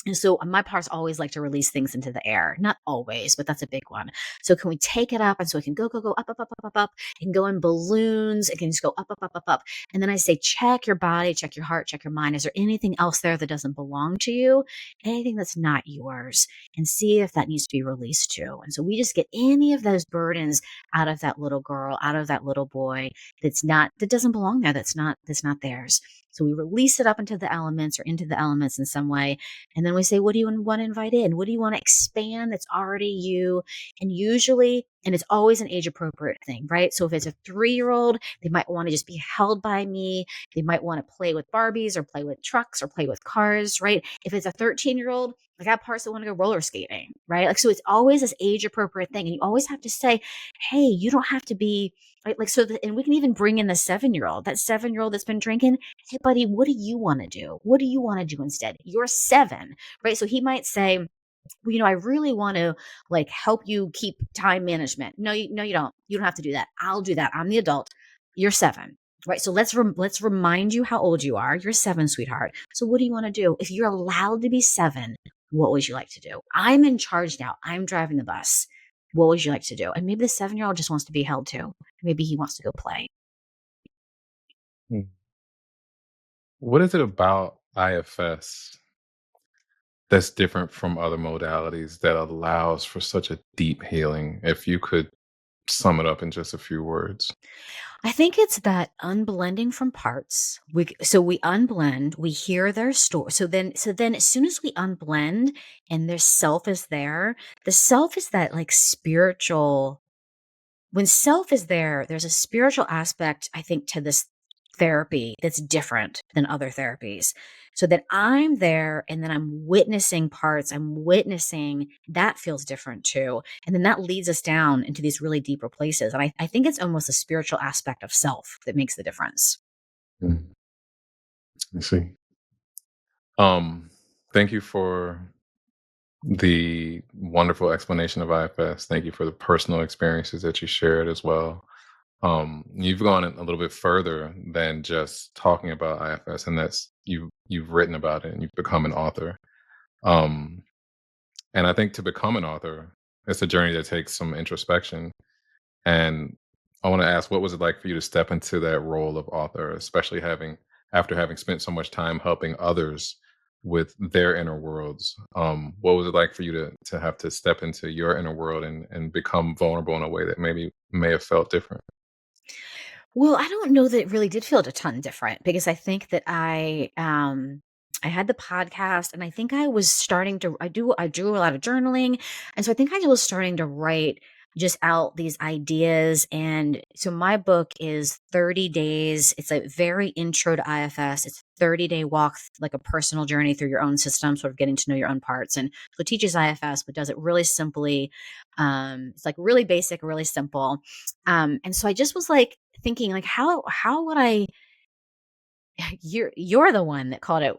And so my parts always like to release things into the air. Not always, but that's a big one. So can we take it up? And so it can go, up, up, up, up, up, up. It can go in balloons. It can just go up, up, up, up, up. And then I say, check your body, check your heart, check your mind. Is there anything else there that doesn't belong to you? Anything that's not yours? And see if that needs to be released too. And so we just get any of those burdens out of that little girl, out of that little boy that doesn't belong there. That's not theirs. So we release it up into the elements or into the elements in some way. And then we say, what do you want to invite in? What do you want to expand that's already you? And usually, and it's always an age appropriate thing, right? So if it's a 3-year-old, they might want to just be held by me. They might want to play with Barbies or play with trucks or play with cars, right? If it's a 13-year-old, I got parts that want to go roller skating, right? Like, so it's always this age appropriate thing. And you always have to say, hey, you don't have to be right. Like, and we can even bring in the 7-year-old, that 7-year-old that's been drinking. Hey, buddy, what do you want to do? What do you want to do instead? You're 7, right? So he might say, well, I really want to like help you keep time management. No, you don't. You don't have to do that. I'll do that. I'm the adult. You're 7. Right. So let's remind you how old you are. You're 7, sweetheart. So what do you want to do? If you're allowed to be 7, what would you like to do? I'm in charge now. I'm driving the bus. What would you like to do? And maybe the 7-year-old just wants to be held too. Maybe he wants to go play. Hmm. What is it about IFS that's different from other modalities that allows for such a deep healing? If you could sum it up in just a few words. I think it's that unblending from parts. So we unblend, we hear their story. So then as soon as we unblend and their self is there, the self is that like spiritual. When self is there, there's a spiritual aspect, I think, to this therapy that's different than other therapies. So that I'm there and then I'm witnessing parts, I'm witnessing that feels different too. And then that leads us down into these really deeper places. And I think it's almost a spiritual aspect of self that makes the difference. Mm, I see. Um, Thank you for the wonderful explanation of IFS. Thank you for the personal experiences that you shared as well. You've gone a little bit further than just talking about IFS, and that's you've written about it and you've become an author. Um, and I think to become an author, it's a journey that takes some introspection. And I want to ask, what was it like for you to step into that role of author, especially having after having spent so much time helping others with their inner worlds? What was it like for you to have to step into your inner world and become vulnerable in a way that maybe may have felt different? Well, I don't know that it really did feel a ton different because I think that I had the podcast and I think I was starting to I do a lot of journaling, and so I think I was starting to write just out these ideas. And so my book is 30 days. It's a very intro to IFS. It's 30-day walk, like a personal journey through your own system, sort of getting to know your own parts. And so it teaches IFS but does it really simply. It's like really basic, really simple. And so I just was like thinking like how would I you're the one that called it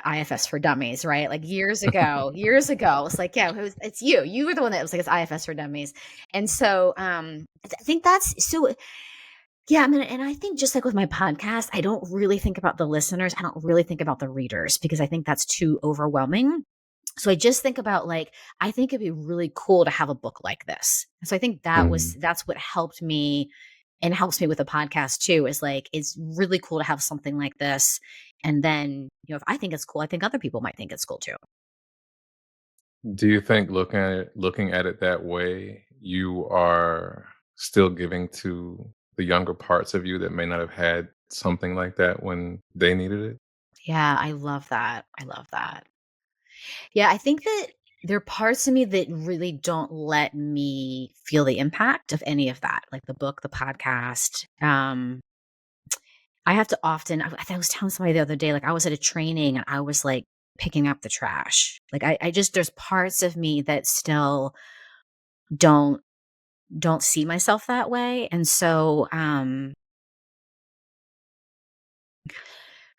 IFS for dummies, right? Like years ago, years ago. It's like, yeah, it's you. You were the one that was like it's IFS for dummies. And so I think that's so yeah, I mean, and I think just like with my podcast, I don't really think about the listeners. I don't really think about the readers because I think that's too overwhelming. So I just think about like, I think it'd be really cool to have a book like this. So I think Mm. that's what helped me and helps me with the podcast too, is like, it's really cool to have something like this. And then, if I think it's cool, I think other people might think it's cool too. Do you think looking at it that way, you are still giving to the younger parts of you that may not have had something like that when they needed it? Yeah, I love that. I love that. Yeah, I think that there are parts of me that really don't let me feel the impact of any of that, like the book, the podcast. I have to often I was telling somebody the other day, like, I was at a training and I was, like, picking up the trash. Like, I just there's parts of me that still don't don't see myself that way, and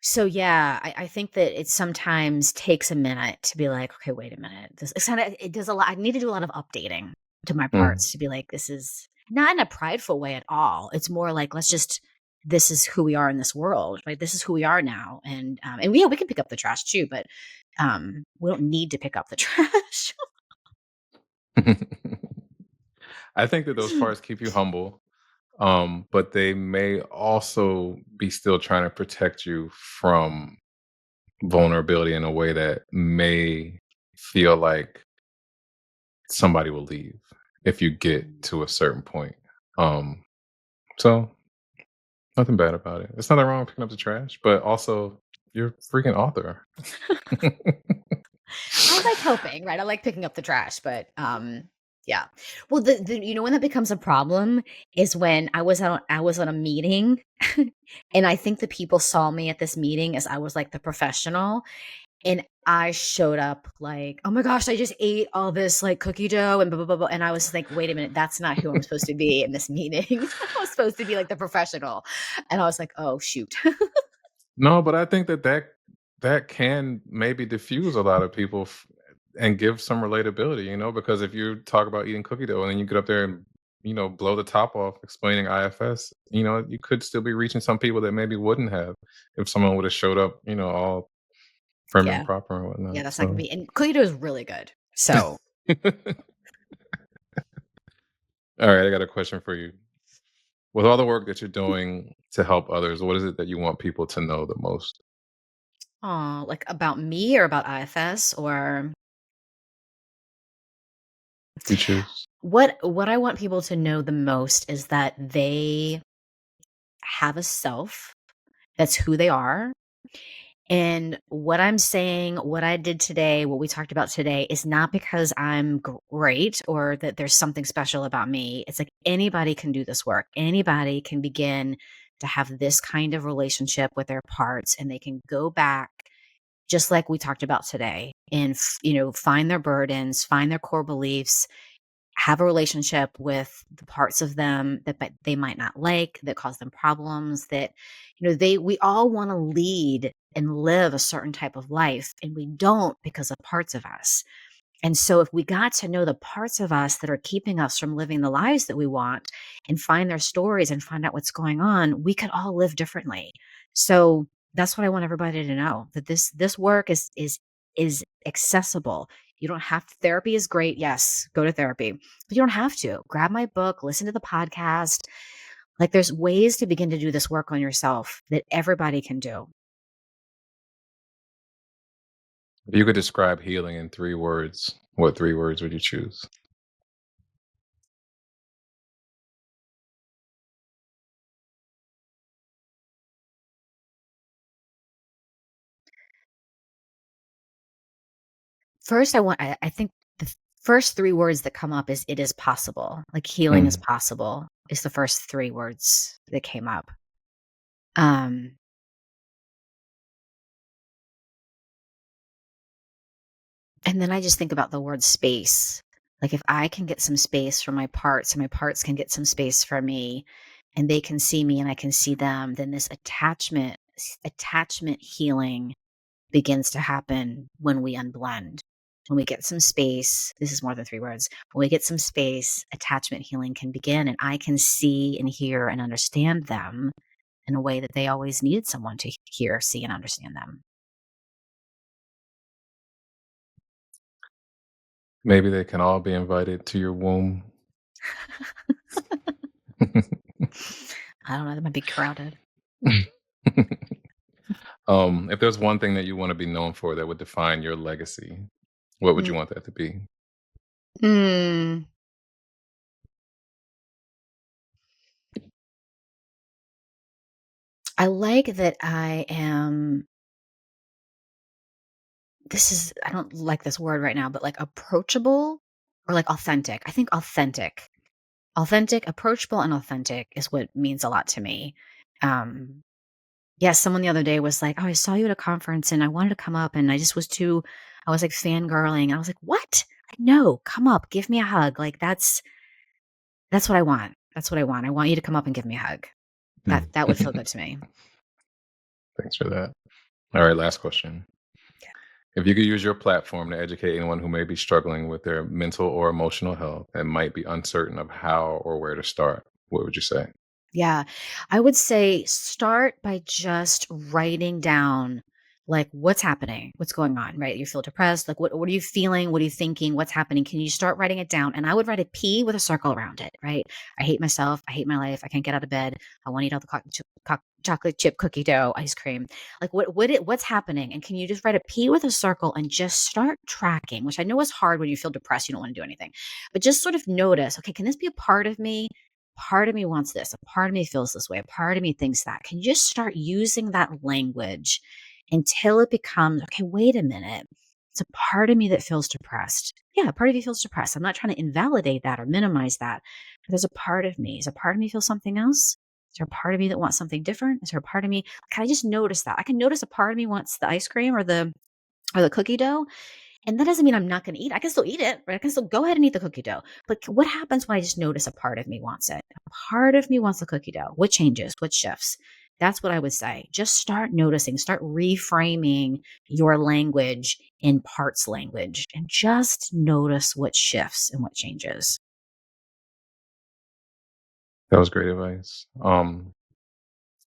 so yeah, I think that it sometimes takes a minute to be like, "Okay, wait a minute. This" it's kinda it does a lot I need to do a lot of updating to my Mm. parts to be like, "This is" not in a prideful way at all. It's more like, "Let's just this is who we are in this world, right? This is who we are now." And yeah, we can pick up the trash too, but, we don't need to pick up the trash. I think that those parts keep you humble, but they may also be still trying to protect you from vulnerability in a way that may feel like somebody will leave if you get to a certain point. Um, so nothing bad about it. There's nothing wrong with picking up the trash, but also you're a freaking author. I like helping, right? I like picking up the trash, but yeah. Well, the when that becomes a problem is when I was on a meeting and I think the people saw me at this meeting as I was like the professional, and I showed up like, "Oh my gosh, I just ate all this like cookie dough and blah blah blah," blah. And I was like, "Wait a minute, that's not who I'm supposed to be in this meeting." I was supposed to be like the professional. And I was like, "Oh shoot." No, but I think that can maybe diffuse a lot of people and give some relatability, because if you talk about eating cookie dough and then you get up there and blow the top off explaining IFS, you could still be reaching some people that maybe wouldn't have if someone would have showed up, all prim and Yeah. proper and Yeah, whatnot. that's not gonna So, be and cookie dough is really good. So all right, I got a question for you. With all the work that you're doing to help others, what is it that you want people to know the most? oh, like about me or about IFS or You choose. what I want people to know the most is that have a self. That's who they are. And what I'm saying, what I did today, what we talked about today is not because I'm great or that there's something special about me. It's like anybody can do this work. Anybody can begin to have this kind of relationship with their parts, and they can go back just like we talked about today and find their burdens, find their core beliefs, have a relationship with the parts of them that they might not like, that cause them problems, that we all want to lead and live a certain type of life, and we don't because of parts of us. And so if we got to know the parts of us that are keeping us from living the lives that we want and find their stories and find out what's going on, we could all live differently. So that's what I want everybody to know, that this work is accessible. You don't have therapy is great. Yes, go to therapy. But you don't have to. Grab my book, listen to the podcast. Like there's ways to begin to do this work on yourself that everybody can do. If you could describe healing in 3 words, what 3 words would you choose? First, I think the first 3 words that come up is "it is possible." Like, healing is Mm. possible is the first 3 words that came up. Um, and then I just think about the word space. Like, if I can get some space for my parts and my parts can get some space for me, and they can see me and I can see them, then this attachment healing begins to happen when we unblend. When we get some space, this is more than 3 words. When we get some space, attachment healing can begin, and I can see and hear and understand them in a way that they always needed someone to hear, see, and understand them. Maybe they can all be invited to your womb. I don't know, that might be crowded. If there's one thing that you wanna be known for that would define your legacy, what would you Mm. want that to be? Mm, I like that I am this is I don't like this word right now, but, like, approachable or, like, authentic. I think authentic. Authentic, approachable, and authentic is what means a lot to me. Um, yeah, someone the other day was like, "Oh, I saw you at a conference and I wanted to come up and I was like fangirling." I was like, "What? No, come up, give me a hug." Like that's what I want. That's what I want. I want you to come up and give me a hug. That would feel good to me. Thanks for that. Alright, last question. If you could use your platform to educate anyone who may be struggling with their mental or emotional health and might be uncertain of how or where to start, what would you say? Yeah. I would say start by just writing down like what's happening, what's going on, right? You feel depressed. Like what are you feeling? What are you thinking? What's happening? Can you start writing it down? And I would write a P with a circle around it, right? I hate myself. I hate my life. I can't get out of bed. I want to eat all the chocolate chip cookie dough ice cream. Like what's happening? And can you just write a P with a circle and just start tracking, which I know is hard when you feel depressed, you don't want to do anything. But just sort of notice, okay, can this be a part of me? Part of me wants this. A part of me feels this way. A part of me thinks that. Can you just start using that language until it becomes, okay, wait a minute. It's a part of me that feels depressed. Yeah, a part of you feels depressed. I'm not trying to invalidate that or minimize that. But there's a part of me. Is a part of me feel something else? Is there a part of me that wants something different? Is there a part of me? Can I just notice that? I can notice a part of me wants the ice cream or the cookie dough, and that doesn't mean I'm not gonna eat it. I can still eat it, right? I can still go ahead and eat the cookie dough. But what happens when I just notice a part of me wants it? A part of me wants the cookie dough. What changes? What shifts? That's what I would say. Just start noticing, start reframing your language in parts language and just notice what shifts and what changes. That was great advice.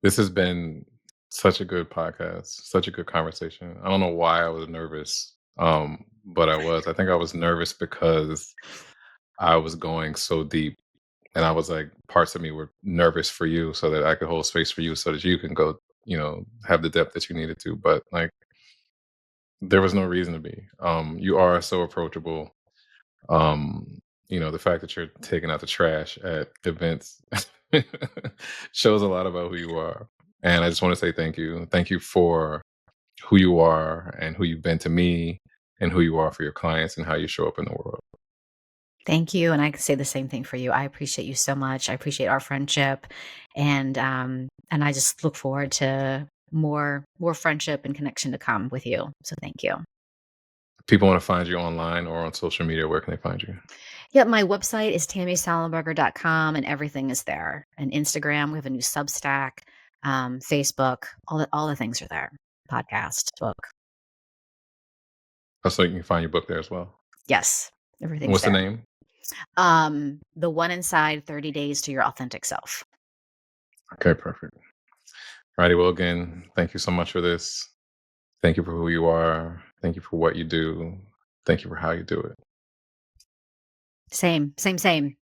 This has been such a good podcast, such a good conversation. I don't know why I was nervous, but I was. I think I was nervous because I was going so deep, and I was like, parts of me were nervous for you, so that I could hold space for you, so that you can go, have the depth that you needed to. But like, there was no reason to be. You are so approachable. The fact that you're taking out the trash at events Shows a lot about who you are. And I just want to say thank you. Thank you for who you are and who you've been to me and who you are for your clients and how you show up in the world. Thank you, and I can say the same thing for you. I appreciate you so much. I appreciate our friendship, and I just look forward to more friendship and connection to come with you. So thank you. People want to find you online or on social media. Where can they find you? Yeah, my website is tammysollenberger.com, and everything is there. And Instagram, we have a new Substack, Facebook, all the things are there. Podcast, book. Oh, so you can find your book there as well. Yes, And everything's what's the there. name? The one inside 30 days to your authentic self. Okay, perfect. Righty. Well, again, thank you so much for this. Thank you for who you are. Thank you for what you do. Thank you for how you do it. Same, same, same.